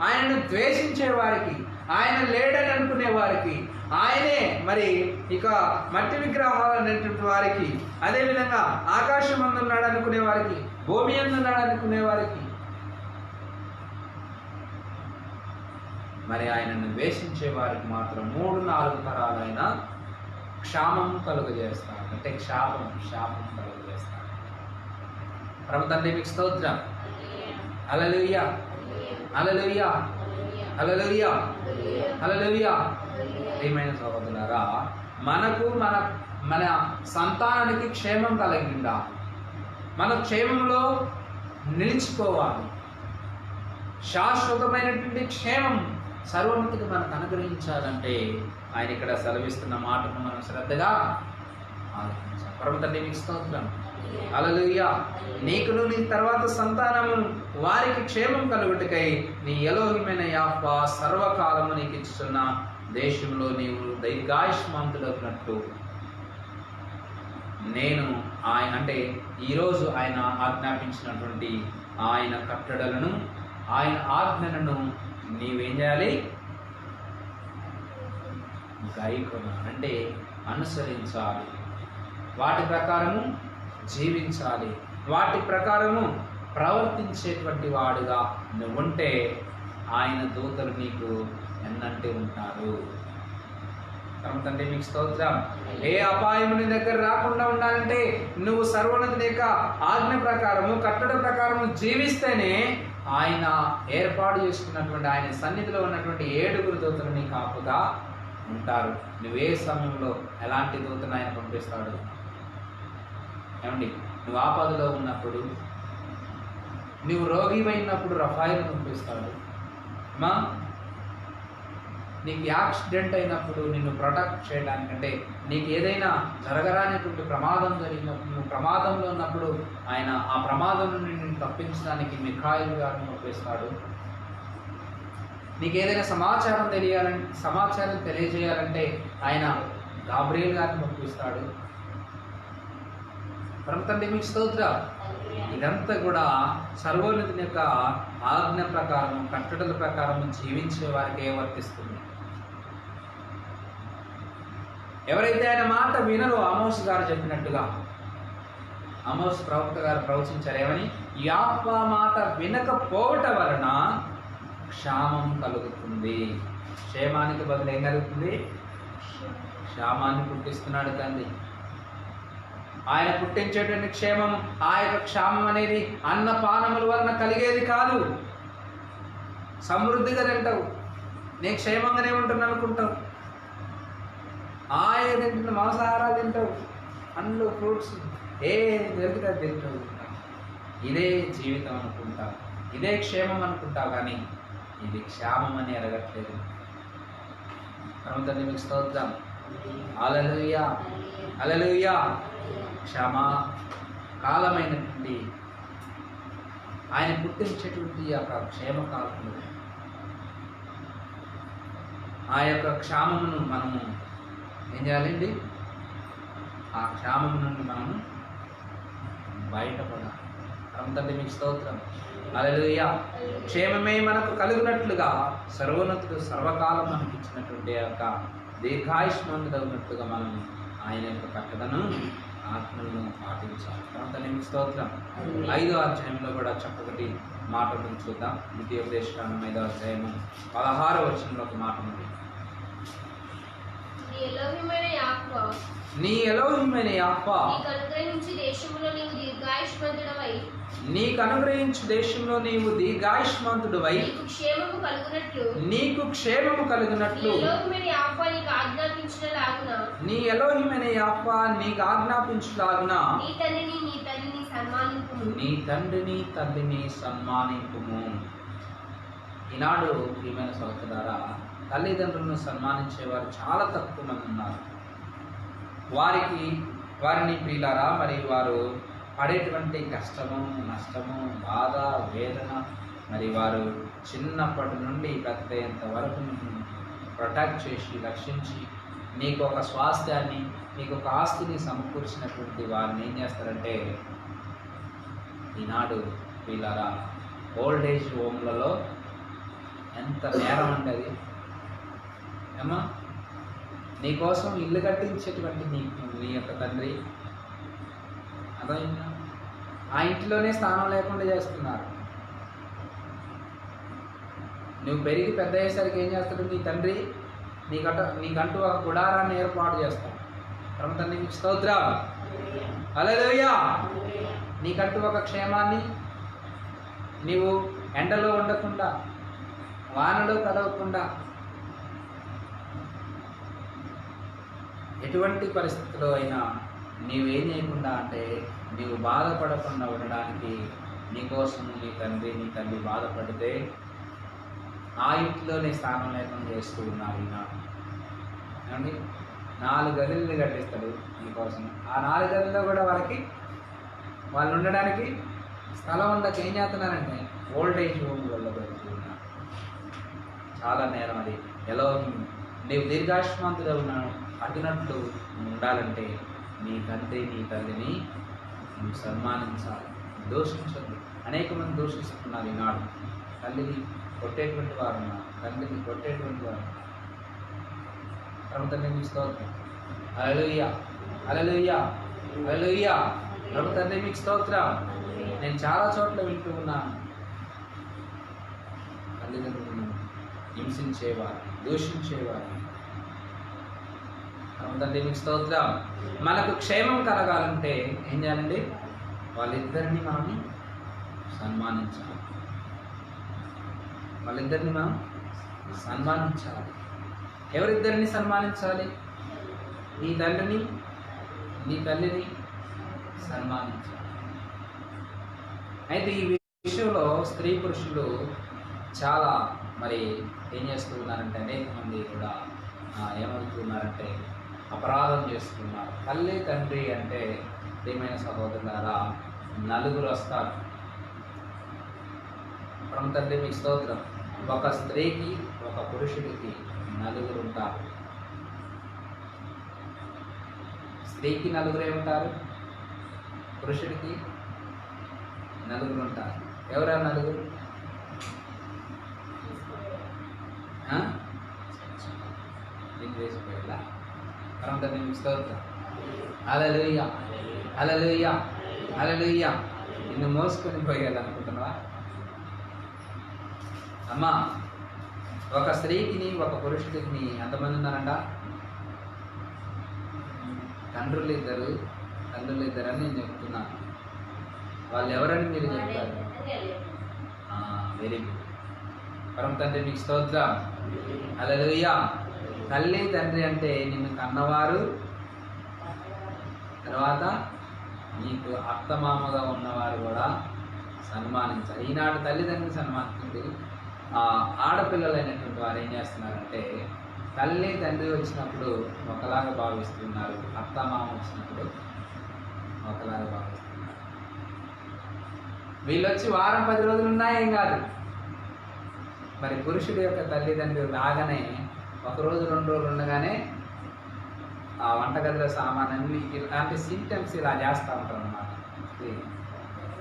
ఆయనను ద్వేషించే వారికి, ఆయన లేడని అనుకునే వారికి, ఆయనే మరి ఇక మట్టి విగ్రహాలు అనేటువంటి వారికి, అదేవిధంగా ఆకాశం అందున్నాడు అనుకునే వారికి, భూమి అందున్నాడు అనుకునే వారికి, మరి ఆయనను ద్వేషించే వారికి మాత్రం 3-4 తరాలైన క్షామం కలుగజేస్తాడు. అంటే శాపం కలుగజేస్తాడు. పరమ తండ్రి మీకు స్తోత్రం. హల్లెలూయా, హల్లెలూయా, హల్లెలూయా, హల్లెలూయా. ప్రియమైన సహోదరులారా, మనకు మన సంతానానికి క్షేమం కలిగిందా? మన క్షేమంలో నిలిచిపోవాలి. శాశ్వతమైనటువంటి క్షేమం సర్వోన్నతికి మనకు అనుగ్రహించాలంటే ఆయన ఇక్కడ సెలవిస్తున్న మాటను మనం శ్రద్ధగా ఆలోచించాలి. పరమ తండ్రి మీకు స్తోత్రం. హల్లెలూయా. నీకును నీ తర్వాత సంతానము వారికి క్షేమం కలుగుటకై నీ ఎలోహిమైన యాహ్వా సర్వకాలము నీకు ఇచ్చుచున్న దేశంలో నీవు దీర్ఘాయుష్మంతుడవునట్లు నేను ఆయన, అంటే ఈరోజు ఆయన ఆజ్ఞాపించినటువంటి ఆయన కట్టడలను, ఆయన ఆజ్ఞలను నీవేం చేయాలి? గైకొనాలి, అంటే అనుసరించాలి, వాటి ప్రకారము జీవించాలి, వాటి ప్రకారము ప్రవర్తించేటువంటి వాడుగా నువ్వుంటే ఆయన దూతలు నీకు ఎన్నంటే ఉంటారు. పరమ తండ్రి మీకు స్తోత్రం. ఏ అపాయము నీ దగ్గర రాకుండా ఉండాలంటే నువ్వు సర్వోన్నతుని యొక్క ఆజ్ఞ ప్రకారము, కట్టడ ప్రకారము జీవిస్తేనే ఆయన ఏర్పాటు చేసుకున్నటువంటి ఆయన సన్నిధిలో ఉన్నటువంటి 7 దూతలు నీ కాపుగా ఉంటారు. నువ్వు ఏ సమయంలో ఎలాంటి దూతను ఆయన పంపిస్తాడు? ఏమండి, నువ్వు ఆపదలో ఉన్నప్పుడు, నువ్వు రోగివైనప్పుడు రఫాయిని పంపిస్తాడు. అమ్మా, నీకు యాక్సిడెంట్ అయినప్పుడు నిన్ను ప్రొటెక్ట్ చేయడానికి, అంటే నీకు ఏదైనా జరగరానిటువంటి ప్రమాదం జరిగినప్పుడు, నువ్వు ప్రమాదంలో ఉన్నప్పుడు ఆయన ఆ ప్రమాదం నుండి నిన్ను తప్పించడానికి మిఖాయిల్ గారిని పంపిస్తాడు. నీకు ఏదైనా సమాచారం తెలియజేయాలంటే ఆయన గాబ్రియల్ గారిని పంపిస్తాడు. పరమతండ్రి మీకు స్తోత్రం. ఇదంతా కూడా సర్వోన్నతుని యొక్క ఆజ్ఞ ప్రకారం, కట్టడల ప్రకారం జీవించే వారికే వర్తిస్తుంది. ఎవరైతే ఆయన మాట వినరో, ఆమోస్ గారు చెప్పినట్టుగా, ఆమోస్ ప్రవక్త గారు ప్రవచించారు ఏమని? యాహోవా మాట వినకపోవటం వలన క్షామం కలుగుతుంది. క్షేమానికి బదులు ఏం కలుగుతుంది? క్షామాన్ని పుట్టిస్తున్నాడు తండ్రి. ఆయన పుట్టించేటువంటి క్షేమం, ఆ యొక్క క్షామం అనేది అన్నపానముల వలన కలిగేది కాదు. సమృద్ధిగా తింటావు, నేను క్షేమంగానే ఉంటాను అనుకుంటావు. ఆయన తింటున్న మాంసాహారాలు తింటావు, పండ్లు, ఫ్రూట్స్, ఏ దొరికితే తింటావు. ఇదే జీవితం అనుకుంటావు, ఇదే క్షేమం అనుకుంటావు, కానీ ఇది క్షేమం అని ఎరగట్లేదు. పరమతండ్రి మీకు స్తోత్రం. హల్లెలూయా, హల్లెలూయా. క్షమ కాలమైనటువంటి ఆయన పుట్టించేటువంటి యొక్క క్షేమకాలంలో ఆ యొక్క క్షామమును మనము ఏం చేయాలండి? ఆ క్షామము నుండి మనము బయటపడాలి. పరమతండ్రి మీకు స్తోత్రం. హల్లెలూయా. క్షేమమే మనకు కలుగునట్లుగా సర్వోన్నతుడు సర్వకాలం మనకి ఇచ్చినటువంటి యొక్క దీర్ఘాయుష్మంతుడు ఉన్నట్లుగా మనం ఆయన యొక్క కట్టడను, ఆత్మలను పాటించాలి. పరమతండ్రి మీకు స్తోత్రం. 5వ అధ్యాయంలో కూడా చక్కటి మాట ఉంటుంది, చూద్దాం. ద్వితీయోపదేశకాండం 5వ అధ్యాయము 16వ వచనంలో ఒక మాట ఉంది. నీ ఎలోహిమైన యాహోవా నీకు అనుగ్రహించు దేశంలో నీవు దీర్ఘాయుష్మంతుడవై నీకు క్షేమము కలుగునట్లు నీ ఎలోహిమైన యాహోవా నీకు ఆజ్ఞాపించులాగున నీ తండ్రిని తల్లిని సన్మానింపుము. ఈనాడు ప్రియమైన సహోదరులారా, తల్లిదండ్రులను సన్మానించేవారు చాలా తక్కువ మంది ఉన్నారు. వారిని ప్రియులారా, మరి వారు పడేటువంటి కష్టము, నష్టము, బాధ, వేదన, మరి వారు చిన్నప్పటి నుండి పెద్దయ్యేంత వరకు ప్రొటెక్ట్ చేసి, రక్షించి, నీకు ఒక స్వాస్థ్యాన్ని, నీకు ఒక ఆస్తిని సమకూర్చినటువంటి వారిని ఏం చేస్తారంటే, ఈనాడు ప్రియులారా ఓల్డ్ ఏజ్ హోమ్లలో ఎంత నేరం అండి అది. ఏమా, నీకోసం ఇల్లు కట్టించేటువంటి నీ యొక్క తండ్రి, అర్థమైందా? ఆ ఇంటిలోనే స్థానం లేకుండా చేస్తున్నారు. నువ్వు పెరిగి పెద్ద అయ్యేసరికి ఏం చేస్తాడు నీ తండ్రి? నీకంటూ ఒక గుడారాన్ని ఏర్పాటు చేస్తాడు. పరమతండ్రి మీకు స్తోత్రం. హల్లెలూయా. నీకంటూ ఒక క్షేమాన్ని, నీవు ఎండలో ఉండకుండా, వానలో కలవకుండా, ఎటువంటి పరిస్థితిలో అయినా నీవేం చేయకుండా, అంటే నీవు బాధపడకుండా ఉండడానికి నీకోసం నీ తండ్రి, నీ తల్లి బాధపడితే ఆ ఇంట్లోనే స్థానం లేకుండా చేస్తూ ఉన్నారు ఈనాడు. ఏమండి, 4 గదులు కట్టిస్తాడు నీకోసం. ఆ 4 గదుల్లో కూడా వాళ్ళు ఉండడానికి స్థలం ఉండక ఏం చేస్తున్నారంటే ఓల్డ్ ఏజ్ హోమ్లలో పెడుతూ ఉన్నారు. చాలా నేరం అది. నీవు దీర్ఘాయుష్మంతుడు అడిగినట్లు ఉండాలంటే నీ తండ్రి, నీ తల్లిని నువ్వు సన్మానించాలి, దూషించద్దు. అనేక మంది దూషిస్తున్నారు ఈనాడు. తల్లిని కొట్టేటువంటి వారు ఉన్నారు, తండ్రిని కొట్టేటువంటి వారు. తండ్రి మీకు స్తోత్రం. హల్లెలూయా, హల్లెలూయా, హల్లెలూయా. తండ్రి మీకు స్తోత్రం. నేను చాలా చోట్ల వింటూ ఉన్నాను, తల్లిదండ్రులను హింసించేవారు, దూషించేవారు. తండ్రి మీకు స్తోత్రం. మనకు క్షేమం కలగాలంటే ఏం చేయాలండి? వాళ్ళిద్దరిని మనం సన్మానించాలి. వాళ్ళిద్దరిని మనం సన్మానించాలి. ఎవరిద్దరిని సన్మానించాలి? నీ తండ్రిని, నీ తల్లిని సన్మానించాలి. అయితే ఈ విషయంలో రోజుల్లో స్త్రీ పురుషులు చాలా మరి ఏం చేస్తూ ఉన్నారంటే అనేక మంది కూడా ఏమవుతున్నారంటే అపరాధం చేస్తున్నారు. తల్లి తండ్రి అంటే ప్రియమైన సహోదరులారా నలుగురు వస్తారు. పరమ తండ్రి మీకు స్తోత్రం. ఒక స్త్రీకి ఒక పురుషుడికి నలుగురు ఉంటారు. స్త్రీకి నలుగురే ఉంటారు, పురుషుడికి నలుగురు ఉంటారు. ఎవరా నలుగురు? నేను వేసిపోయేలా పరమ తండ్రి మీకు స్తోత్రం. హల్లెలూయా, హల్లెలూయా, హల్లెలూయా. నిన్ను మోసుకొని పోయాలనుకుంటున్నావా అమ్మా? ఒక స్త్రీకి ఒక పురుషుడికి ఎంతమంది ఉన్నారంట? తండ్రులు ఇద్దరు అని నేను చెప్తున్నాను. వాళ్ళు ఎవరని మీరు చెప్తారు? Very good. పరమ తండ్రి మీకు స్తోత్రం. హల్లెలూయా. తల్లి తండ్రి అంటే నిన్ను కన్నవారు, తర్వాత నీకు అత్తమామగా ఉన్నవారు కూడా సన్మానించాలి. ఈనాడు తల్లిదండ్రులు సన్మానించండి. ఆడపిల్లలైనటువంటి వారు ఏం చేస్తున్నారంటే తల్లి తండ్రి వచ్చినప్పుడు ఒకలాగా భావిస్తున్నారు, అత్తమామ వచ్చినప్పుడు ఒకలాగా భావిస్తున్నారు. వీళ్ళు వచ్చి వారం 10 రోజులు ఉన్నా ఏం కాదు. మరి పురుషుడి యొక్క తల్లిదండ్రులు రాగానే 1 రోజు 2 రోజులు ఉండగానే ఆ వంటగదిలో సామాన్లన్నీ ఇలాంటి సింటమ్స్ ఇలా చేస్తూ ఉంటారు అన్నమాట.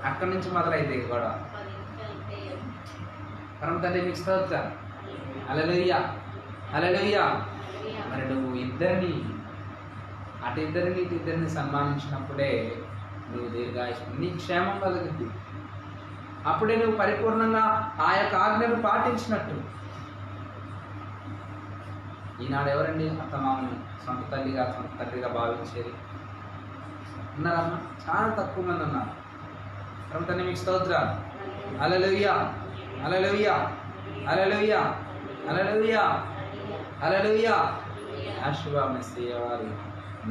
అక్కడి నుంచి మొదలైతే కూడా పరమ తండ్రి మీకు స్తోత్రం. హల్లెలూయా, హల్లెలూయా. మరి నువ్వు ఇద్దరిని ఇటు ఇద్దరిని సన్మానించినప్పుడే నువ్వు దీర్ఘాయుష్, నీ క్షేమం కలుగుతుంది. అప్పుడే నువ్వు పరిపూర్ణంగా ఆ యొక్క ఆజ్ఞను పాటించినట్టు. ఈనాడు ఎవరండి అత్తమామని సొంత తండ్రిగా భావించేది? ఉన్నారమ్మా? చాలా తక్కువ మంది ఉన్నారు. పరమ తండ్రి మీకు స్తోత్రం. హల్లెలూయా, హల్లెలూయా, హల్లెలూయా, హల్లెలూయా, హల్లెలూయా. యెహోవా మెస్సీయ వారి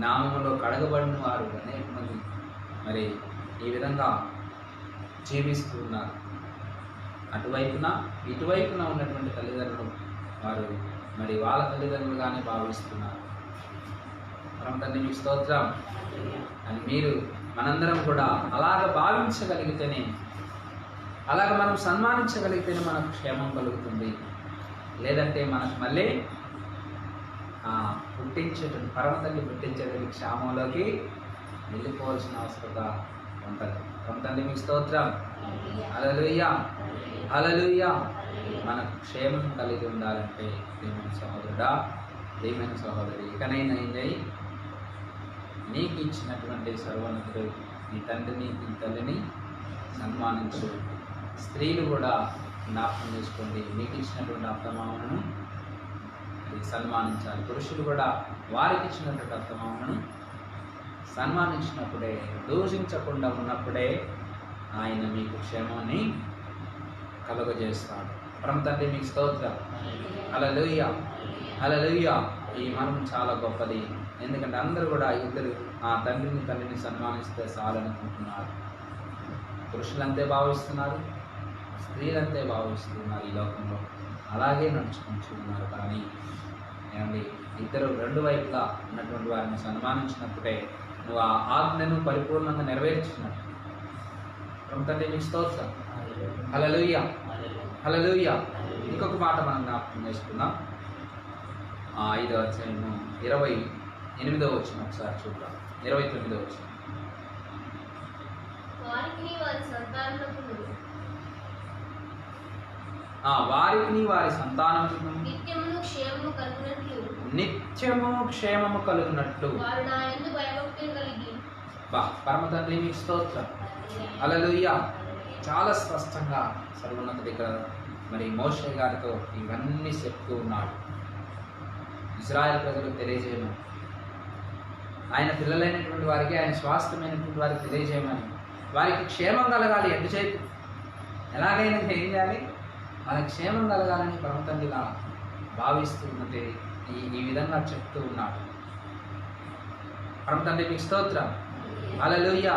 నామములో కడగబడిన వారు అనేక మంది మరి ఈ విధంగా జీవిస్తూ ఉన్నారు. అటువైపున ఇటువైపున ఉన్నటువంటి తల్లిదండ్రులు వారు మరి వాళ్ళ తల్లిదండ్రులుగానే భావిస్తున్నారు. పరమ తండ్రి మీకు స్తోత్రం. అని మీరు మనందరం కూడా అలాగ భావించగలిగితేనే, అలాగ మనం సన్మానించగలిగితేనే మనకు క్షేమం కలుగుతుంది. లేదంటే మనకు మళ్ళీ పరమ తల్లి పుట్టించేటువంటి క్షేమంలోకి వెళ్ళిపోవాల్సిన అవసరత ఉంటుంది. పరమ తండ్రి మీకు స్తోత్రం. హల్లెలూయా, హల్లెలూయా. మనకు క్షేమం కలిగి ఉండాలంటే ప్రియమైన సహోదరుడా, ప్రియమైన సహోదరి, ఇకనైనా నీకు ఇచ్చినటువంటి సర్వోన్నతుడు నీ తండ్రిని నీ తల్లిని సన్మానించు. స్త్రీలు కూడా జ్ఞాపకం చేసుకోండి, మీకు ఇచ్చినటువంటి అత్తమామను సన్మానించాలి. పురుషులు కూడా వారికి ఇచ్చినటువంటి అత్తమామను సన్మానించినప్పుడే, దూషించకుండా ఉన్నప్పుడే ఆయన మీకు క్షేమాన్ని కలుగజేస్తాడు. పరమ తండ్రి మీకు స్తోత్రం. హల్లెలూయా, హల్లెలూయా. ఈ మనం చాలా గొప్పది. ఎందుకంటే అందరూ కూడా ఇద్దరు తల్లిని సన్మానిస్తే చాలనుకుంటున్నారు. పురుషులంతే భావిస్తున్నారు, స్త్రీలంతే భావిస్తున్నారు. ఈ లోకంలో అలాగే నడుచుకుంటున్నారు. కానీ ఏమండి, ఇద్దరు రెండు వైపులా ఉన్నటువంటి వారిని సన్మానించినప్పుడే నువ్వు ఆ ఆజ్ఞను పరిపూర్ణంగా నెరవేర్చినట్టు. తండ్రి మీకు స్తోత్రం. హల్లెలూయా, హల్లెలూయా. ఇంకొక మాట మనం జ్ఞాపకం చేసుకుందాం. 5వ అధ్యాయము 28వ వచనం ఒకసారి చూద్దాం. 29వ వచనం. వారికి వారి సంతానమును నిత్యము క్షేమము కలుగునట్లు పరమ తండ్రి మీకు స్తోత్రం. హల్లెలూయా. చాలా స్పష్టంగా సర్వోన్నతుడి ఇక్కడ మరి మోషే గారితో ఇవన్నీ చెప్తూ ఉన్నాడు. ఇశ్రాయేలు ప్రజలకు తెలియజేయమని, ఆయన పిల్లలైనటువంటి వారికి, ఆయన స్వాస్థ్యమైనటువంటి వారికి తెలియజేయమని, వారికి క్షేమం కలగాలి. ఎంతసేపు ఎలాగైనా ఏం చేయాలి? వాళ్ళకి క్షేమం కలగాలని పరమ తండ్రిలా భావిస్తున్నది ఈ విధంగా చెప్తూ ఉన్నాడు. పరమ తండ్రి మీకు స్తోత్రం. హల్లెలూయా,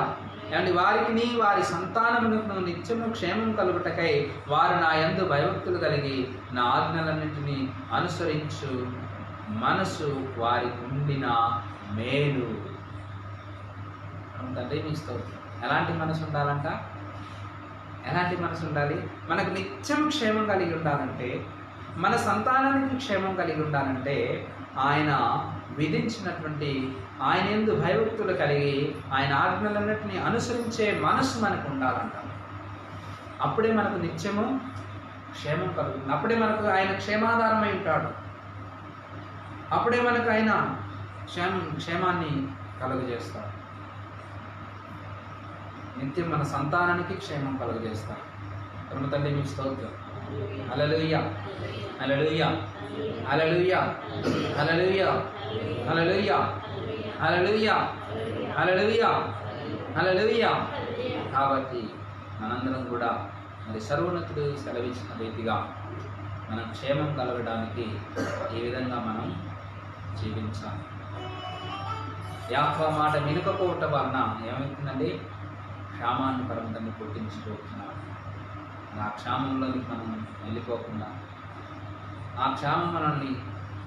ఏమండి వారికి వారి సంతానమునకు నిత్యము క్షేమం కలుగుటకై వారు నా యందు భయభక్తులు కలిగి నా ఆజ్ఞలన్నింటినీ అనుసరించు మనసు వారికి ఉండిన మేలు. తండ్రి మీకు స్తోత్రం. ఎలాంటి మనసు ఉండాలంట? ఎలాంటి మనసు ఉండాలి? మనకు నిత్యం క్షేమం కలిగి ఉండాలంటే, మన సంతానానికి క్షేమం కలిగి ఉండాలంటే ఆయన విధించినటువంటి ఆయన యందు భయభక్తులు కలిగి ఆయన ఆజ్ఞలన్నింటినీ అనుసరించే మనసు మనకు ఉండాలంట. అప్పుడే మనకు నిత్యము క్షేమం కలుగుతుంది. అప్పుడే మనకు ఆయన క్షేమాధారమై ఉంటాడు. అప్పుడే మనకు ఆయన క్షేమాన్ని కలుగజేస్తాడు. నిత్యం మన సంతానానికి క్షేమం కలుగజేస్తాడు. కరుణ తండ్రి మీకు స్తోత్రం. హల్లెలూయా, హల్లెలూయా, హల్లెలూయా, హల్లెలూయా, హల్లెలూయా, హల్లెలూయా, హల్లెలూయా, హల్లెలూయా. కాబట్టి మనందరం కూడా మరి సర్వోన్నతుడు సెలవిచ్చిన రీతిగా మనం క్షేమం కలగడానికి ఈ విధంగా మనం జీవించాలి. యాకోబు మాట వినకపోవటం వలన ఏమవుతుందండి? క్షామాన్ని పరమతండ్రి పుట్టించుకుంటున్నాడు. ఆ క్షామంలోకి మనం వెళ్ళిపోకుండా, ఆ క్షామం మనల్ని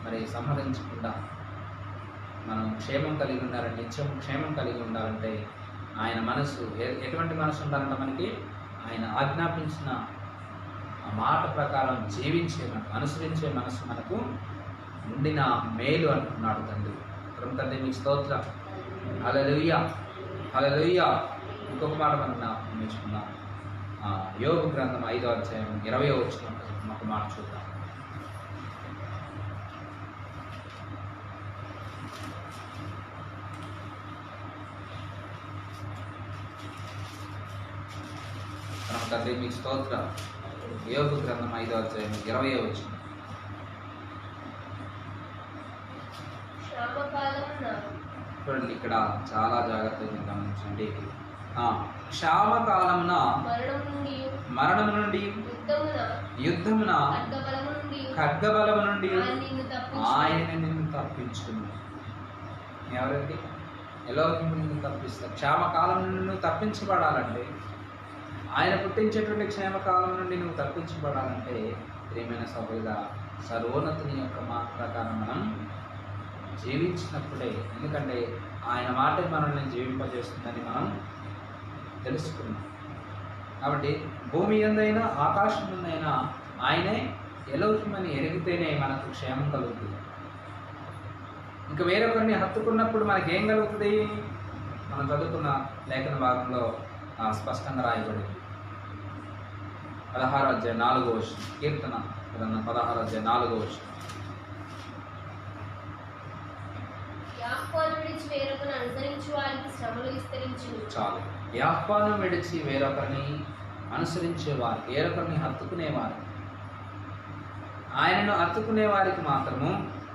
మరి సంహరించకుండా మనం క్షేమం కలిగి ఉండాలంటే, నిత్యం క్షేమం కలిగి ఉండాలంటే ఆయన మనసు ఎటువంటి మనసు ఉండాలంటే మనకి ఆయన ఆజ్ఞాపించిన ఆ మాట ప్రకారం జీవించే మనకు అనుసరించే మనసు మనకు ఉండిన మేలు అంటున్నాడు తండ్రి. తండ్రి మీకు స్తోత్రం. హల్లెలూయా, హల్లెలూయా. ఇంకొక మాట మనం జ్ఞాపకం నేర్చుకుందాం. యోబు గ్రంథం 5వ అధ్యాయం 20వ వచనం ఒక మాట చూద్దాం. తండ్రి మీకు స్తోత్రం. యోబు గ్రంథం 5వ అధ్యాయం 20వ వచనం. చూడండి, ఇక్కడ చాలా జాగ్రత్తగా గమనించండి. క్షామకాలమున మరణం నుండి యుద్ధమున ఖడ్గబలము నుండి ఆయన నిన్ను తప్పించుకున్నాడు. ఎవరండి? ఎలోహిము నిన్ను తప్పిస్తారు. క్షామకాలం నుండి నువ్వు తప్పించబడాలంటే, ఆయన పుట్టించేటువంటి క్షేమకాలం నుండి నువ్వు తప్పించబడాలంటే ప్రియమైన సభ్యులుగా సర్వోన్నతుని యొక్క మాట ప్రకారం మనం జీవించినప్పుడే. ఎందుకంటే ఆయన మాట మనల్ని జీవింపజేస్తుందని మనం తెలుసుకున్నాం. కాబట్టి భూమి ఎందైనా ఆకాశం ఎందైనా ఆయనే ఎలోహిమని ఎరిగితేనే మనకు క్షేమం కలుగుతుంది. ఇంకా వేరొకరిని హత్తుకున్నప్పుడు మనకేం కలుగుతుంది? మనం చదువుకున్న లేఖన భాగంలో స్పష్టంగా రాయబడింది. 16వ అధ్యాయం 4వ వచనం, కీర్తన గ్రంథం 16వ అధ్యాయం 4వ వచనం. చాలు. యాహ్వాను విడిచి వేరొకరిని అనుసరించే వారికి, వేరొకరిని హత్తుకునేవారు, ఆయనను హత్తుకునే వారికి మాత్రము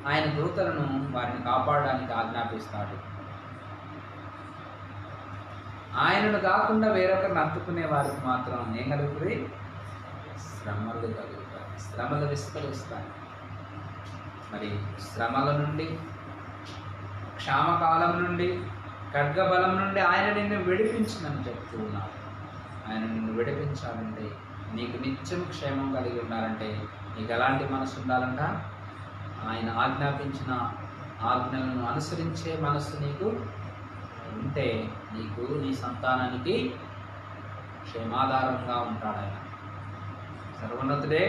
ఆయన దూతలను వారిని కాపాడడానికి ఆజ్ఞాపిస్తాడు. ఆయనను కాకుండా వేరొకరిని హత్తుకునే వారికి మాత్రం ఏం కలుగుతుంది? శ్రమలు కలుగుతాయి, శ్రమలు విస్తరిస్తాయి. మరి శ్రమల నుండి, క్షామకాలం నుండి, ఖడ్గబలం నుండి ఆయన నిన్ను విడిపించిందని చెప్తూ ఉన్నాడు. ఆయన నిన్ను విడిపించాలంటే, నీకు నిత్యం క్షేమం కలిగి ఉండాలంటే నీకు ఎలాంటి మనసు ఉండాలంట? ఆయన ఆజ్ఞాపించిన ఆజ్ఞలను అనుసరించే మనస్సు నీకు ఉంటే నీకు, నీ సంతానానికి క్షేమాధారంగా ఉంటాడు ఆయన. సర్వోన్నతుడే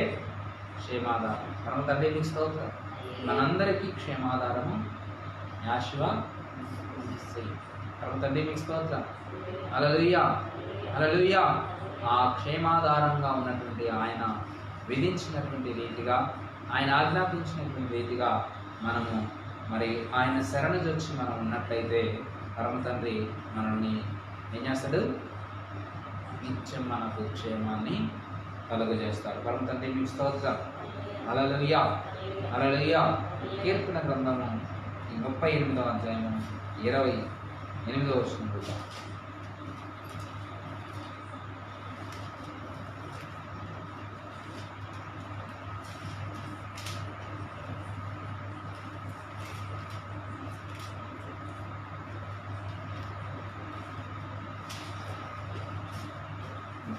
క్షేమాధారం. పరమ తండ్రి మీకు స్తోత్రం. మనందరికీ క్షేమాధారము యాషువా పరమ తండ్రి మీకు స్తోత్రం. హల్లెలూయా, హల్లెలూయా. ఆ క్షేమాధారంగా ఉన్నటువంటి ఆయన విధించినటువంటి రీతిగా, ఆయన ఆజ్ఞాపించినటువంటి రీతిగా మనము మరి ఆయన శరణుజొచ్చి మనం ఉన్నట్లయితే పరమ తండ్రి మనల్ని ఏం చేస్తాడు? నిత్యం మనకు క్షేమాన్ని కలుగజేస్తాడు. పరమ తండ్రి మీకు స్తోత్రం. హల్లెలూయా, హల్లెలూయా. కీర్తన గ్రంథము 38వ అధ్యాయము 28వ వచనం చూద్దాం.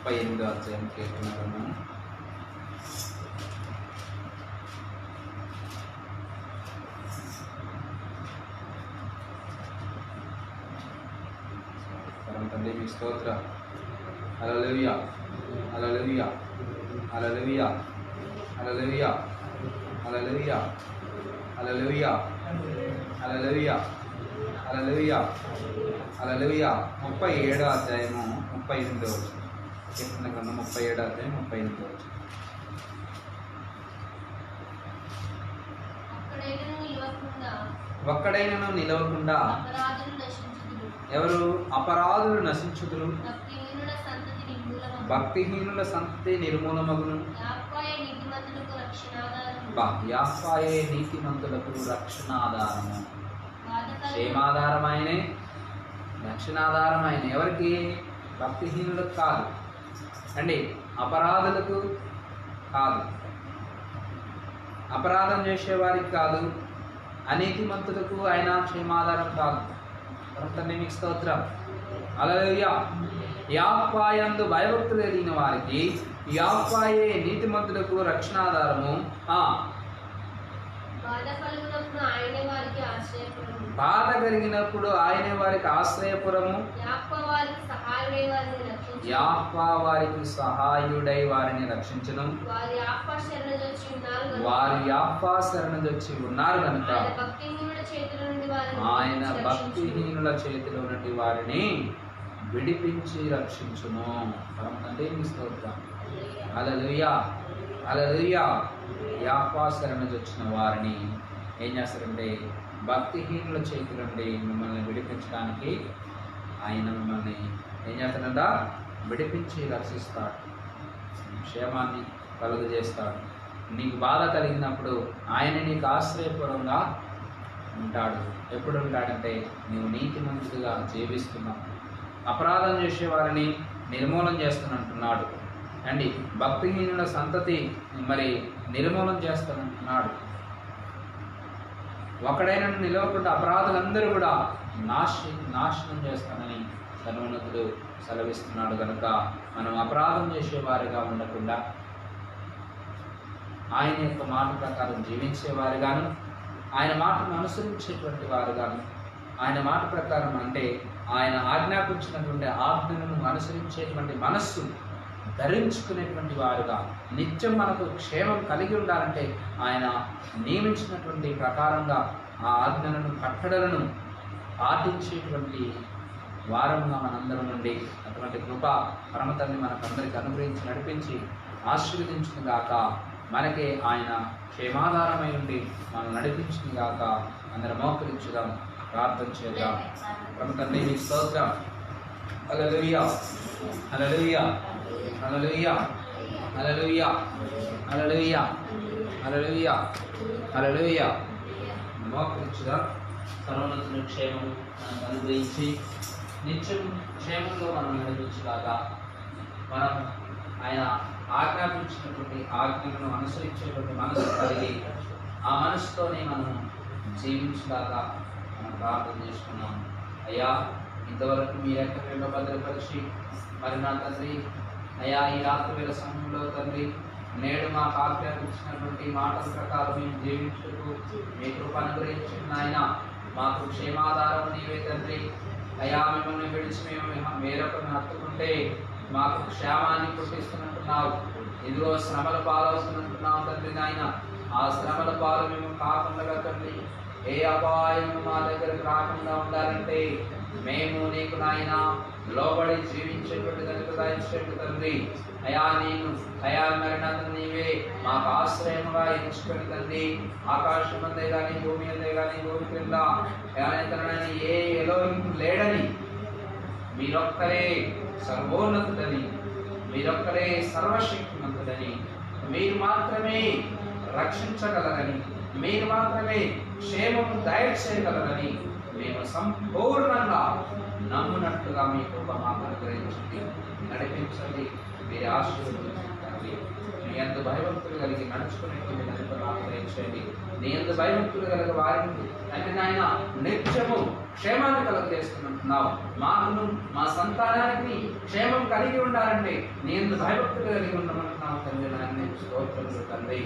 38వ అధ్యాయం కీర్తన గ్రంథము. తండ్రి మీ స్తోత్ర. హల్లెలూయా, హల్లెలూయా, హల్లెలూయా, హల్లెలూయా, హల్లెలూయా, హల్లెలూయా, హల్లెలూయా, హల్లెలూయా, హల్లెలూయా. 37వ అధ్యాయము 38వ వచనం. కీర్తన గ్రంథం 37వ అధ్యాయం 38వ వచనం. ఒక్కడైనను నిలవకుండా ఎవరు అపరాధులు నశించుదురు, భక్తిహీనుల సంతతి నిర్మూలమగును. యాహోవే నీతిమంతులకు రక్షణాధారము. క్షేమాధారమైనే, రక్షణాధారమైన ఎవరికి? భక్తిహీనులకు కాదు అండి, అపరాధులకు కాదు, అపరాధం చేసేవారికి కాదు, అనీతిమంతులకు ఆయన క్షేమాధారం కాదు. తండ్రి మీకు స్తోత్రం. హల్లెలూయా. యెహోవా యందు భయభక్తులు కలిగిన వారికి యెహోవాయే నీతిమంతులకు రక్షణాధారము. బాధ కలిగినప్పుడు ఆయనే వారికి ఆశ్రయపురము. యెహోవా వారికి సహాయుడై వారిని రక్షించును. వారి యెహోవా శరణుజొచ్చి ఉన్నారు కనుక ఆయన భక్తిహీనుల చేతిలో నుండి వారిని విడిపించి రక్షించును. తండ్రి మీ స్తోత్రం. హల్లెలూయా, హల్లెలూయా. యెహోవా శరణుజొచ్చిన వారిని ఏం చేస్తారంటే భక్తిహీనుల చేతుల నుండి మిమ్మల్ని విడిపించడానికి ఆయన మిమ్మల్ని ఏం చేస్తాడంట? విడిపించి రక్షిస్తాడు, క్షేమాన్ని కలుగజేస్తాడు. నీకు బాధ కలిగినప్పుడు ఆయన నీకు ఆశ్రయపురంగా ఉంటాడు. ఎప్పుడు ఉంటాడంటే నీవు నీతిమంతుడిగా జీవిస్తున్నావు, అపరాధం చేసే వారిని నిర్మూలన చేస్తానంటున్నాడు అండి. భక్తిహీనుల సంతతి మరి నిర్మూలన చేస్తానంటున్నాడు. ఒకడైనా నిలవకుండా అపరాధులందరూ కూడా నాశనం చేస్తానని సర్వోన్నతుడు సెలవిస్తున్నాడు. కనుక మనం అపరాధం చేసేవారిగా ఉండకుండా ఆయన యొక్క మాట ప్రకారం జీవించేవారుగాను, ఆయన మాటను అనుసరించేటువంటి వారుగాను, ఆయన మాట ప్రకారం అంటే ఆయన ఆజ్ఞాపించినటువంటి ఆజ్ఞలను అనుసరించేటువంటి మనస్సు ధరించుకునేటువంటి వారుగా నిత్యం మనకు క్షేమం కలిగి ఉండాలంటే ఆయన నియమించినటువంటి ప్రకారంగా ఆ ఆజ్ఞలను కట్టడలను పాటించేటువంటి వారంగా మనందరం నుండి అటువంటి కృప పరమతల్ని మనకందరికీ అనుగ్రహించి నడిపించి ఆశీర్వదించిన గాక. మనకే ఆయన క్షేమాధారమై ఉండి మనం నడిపించిన గాక. అందరం మోకరించుదాం, ప్రార్థన చేద్దాం. పరమతండ్రి మీ స్తోత్రం. హల్లెలూయా, హల్లెలూయా, హల్లెలూయా, హల్లెలూయా, హల్లెలూయా, హల్లెలూయా, హల్లెలూయా. మోకరించుదాం. సర్వోన్నతుని క్షేమము మనకు అనుగ్రహించి నిత్యం క్షేమంలో మనం నడిపించలాగా మనం ఆయన ఆజ్ఞాపించినటువంటి ఆజ్ఞలను అనుసరించేటువంటి మనసు కలిగి ఆ మనసుతోనే మనం జీవించలాగా మనం ప్రార్థన చేసుకున్నాం. అయ్యా, ఇంతవరకు మీ యొక్క భద్రపరిచి మరి నా తండ్రి అయ్యా ఈ రాత్రి వేళ సమయంలో తండ్రి నేడు మాకు ఆజ్ఞాపించినటువంటి మాటల ప్రకారం మేము జీవించుటకు మీ కృప అనుగ్రహించిన ఆయన మాకు క్షేమాధారం నీవే తండ్రి. అయ్యా, మిమ్మల్ని విడిచి మేము వేరొకరిని హత్తుకుంటే మాకు క్షేమాన్ని పుట్టిస్తున్నట్టున్నావు. ఇదిగో శ్రమల పాలవుతున్నట్టున్నావు తండ్రి. నాయన ఆ శ్రమల పాలు మేము కాకుండా తండ్రి ఏ అపాయం మా దగ్గరకు రాకుండా ఉండాలంటే మేము నీకు నాయన లోబడి జీవించేటువంటి దయచేటు తండ్రి. అయా నేను అయా మరణాన్ని నీవే మాకు ఆశ్రయముగా ఎంచుకొని తండ్రి. ఆకాశం అందే కానీ భూమి అందే కానీ భూమి క్రింద తనని ఏ ఎలోహిం లేడని, మీరొక్కరే సర్వోన్నతుడని, మీరొక్కరే సర్వశక్తిమంతుడని, మీరు మాత్రమే రక్షించగలరని, మీరు మాత్రమే క్షేమము దయచేయగలరని మేము సంపూర్ణంగా నమ్మునట్టుగా మీ కృప మాకు అనుగ్రహించండి, నడిపించండి. మీరు ఆశీర్వదించండి. మీ యందు భయభక్తులు కలిగి నడుచుకునేటువంటి నాకు దయచేయండి. నీ యందు భయభక్తులు కలిగి వారిని తండ్రి నాయన నిత్యము క్షేమాన్ని కలుగజేస్తున్నట్టున్నావు. మాకును మా సంతానానికి క్షేమం కలిగి ఉండాలంటే నీ యందు భయభక్తులు కలిగి ఉండమంటున్నావు తండ్రి నాయన. స్తోత్రములు తండ్రి.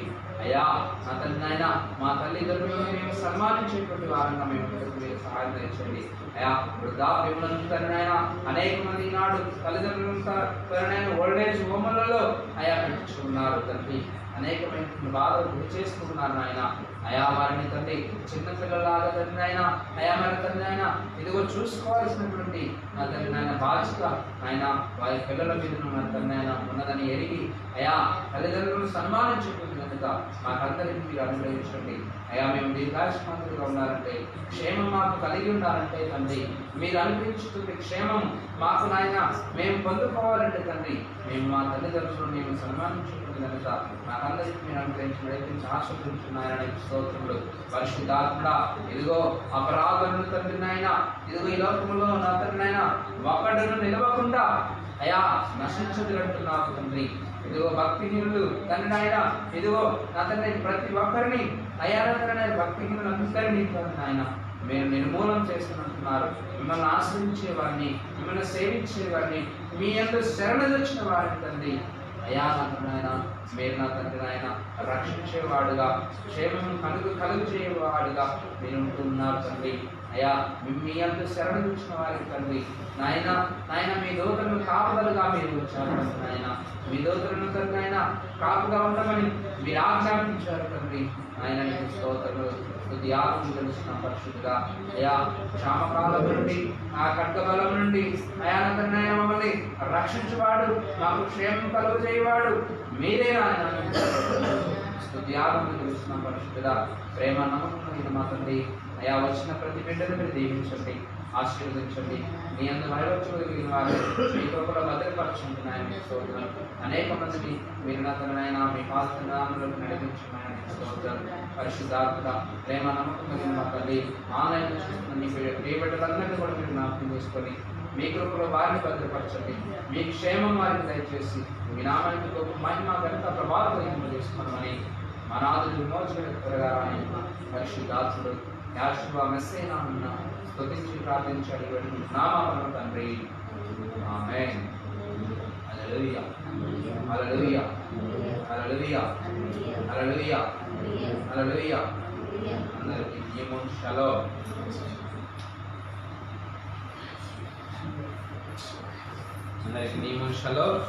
అయ్యా నా తండ్రి నాయన మా తల్లిదండ్రులను మేము సన్మానించేటువంటి వారంగా మేము మీరు సహాయం దయచేయండి. అయ్యా వృద్ధాప్యములను తండ్రి నాయన అనేక మంది ఈనాడు తల్లిదండ్రులను తండ్రి నాయన ఓల్డేజ్ హోములలో అయా పెట్టుకున్నారు తండ్రి. అనేకమైన బాధలు గురి చేసుకుంటున్నారు నాయన. అయా వారిని తండ్రి చిన్న పిల్లలాగా తండ్రి నాయన అయా మరి తండ్రి నాయన ఇదిగో చూసుకోవాల్సినటువంటి నా తండ్రి నాయన బాధ్యత ఆయన వారి పిల్లల మీద నా తండ్రి నాయన ఉన్నదని ఎరిగి అయా తల్లిదండ్రులను సన్మానించుకుంటున్న కనుక మాకందరికీ మీరు అనుగ్రహించండి. అయా మేము దీర్ఘాయుష్మంతులుగా ఉండాలంటే క్షేమం మాకు కలిగి ఉండాలంటే తండ్రి మీరు అనుగ్రహించుతుంది క్షేమం మాకు నాయన మేము పొందుకోవాలంటే తండ్రి మేము మా తల్లిదండ్రులను మేము సన్మానించుకుంటుంది కనుక మాకందరికీ మీరు అనుగ్రహించి ఆశీర్వదించున్నాయని స్తోత్రములు. పరిశుద్ధాత్ముడా ఇదిగో అపరాధములు తండ్రి నాయన ఇదిగో ఈ లోకంలో నా తండ్రి నాయన ఒక్కడును నిలవకుండా అయా నశించదులంటున్నావు తండ్రి. ఇదిగో భక్తిహీనులు తండ్రి నాయన ఇదిగో నా తండ్రి ప్రతి ఒక్కరిని అయా తండ్రి భక్తిహీనులు అందరినీ నాయన మీరు నిర్మూలన చేస్తున్నట్టున్నారు. మిమ్మల్ని ఆశ్రయించేవారిని మిమ్మల్ని సేవించేవారిని మీ యందు శరణొచ్చిన వారిని తండ్రి అయా నా తండ్రి నాయన మీరు నా తండ్రి నాయన రక్షించేవాడుగా క్షేమం కలుగు చేయవాడుగా మీరు ఉంటున్నారు తండ్రి. అయా మీ యందు శరణొచ్చిన వారికి తండ్రి నాయన నాయన మీ దూతలను కాపుదలుగా మీరు వచ్చారు నాయన. మీ దూతలను తండ్రి నాయన కాపుగా ఉండమని మీరు ఆజ్ఞాపించారు తండ్రి. ఆయన నీకు స్తోత్రములు. కొద్ది ఆత్మ తెలుసిన పరిశుద్ధిగా అయా క్షామకాలం నుండి ఆ ఖడ్గబలం నుండి అయా తండ్రి నాయన మమ్మల్ని రక్షించేవాడు మాకు క్షేమం కలుగు చేయవాడు మీరే ఆయన. కొద్ది ఆత్మ తెలుసిన పరిశుద్ధిగా ప్రేమ నమ్మకం మా తండ్రి అయా వచ్చిన ప్రతి బిడ్డను మీరు దీవించండి ఆశీర్వదించండి. మీ అందు భయభక్తులు కలిగిన వారు మీ కృపలో భద్రపరచుకుంటున్నాయని స్తోత్రం. అనేక మందిని మీరు నా తండ్రి మీ పాత్రలోకి నడిపించున్నాయని స్తోత్రం. పరిశుద్ధాత్మ ప్రేమ నమ్మకం కలిగిన మా తల్లి ఆన్లైన్ చూస్తున్న మీ బిడ్డలందరినీ కూడా మీరు జ్ఞాపకం చేసుకొని మీ కృపలో వారిని భద్రపరచండి. మీ క్షేమం వారిని దయచేసి మీ నామానికి గొప్ప మహిమ ఘనత ప్రభావం చేసుకోమని మా నాదుడు విమోచన త్వరగా పరిశుద్ధాత్ముడు యాషువా మెస్సీనా స్తుతించి ప్రార్థించి అడిగి నామమున తండ్రి ఆమేన్. హల్లెలూయా హల్లెలూయా హల్లెలూయా హల్లెలూయా హల్లెలూయా. అందరికీ నియమం షలోమ్. అందరికీ నియమం షలోమ్.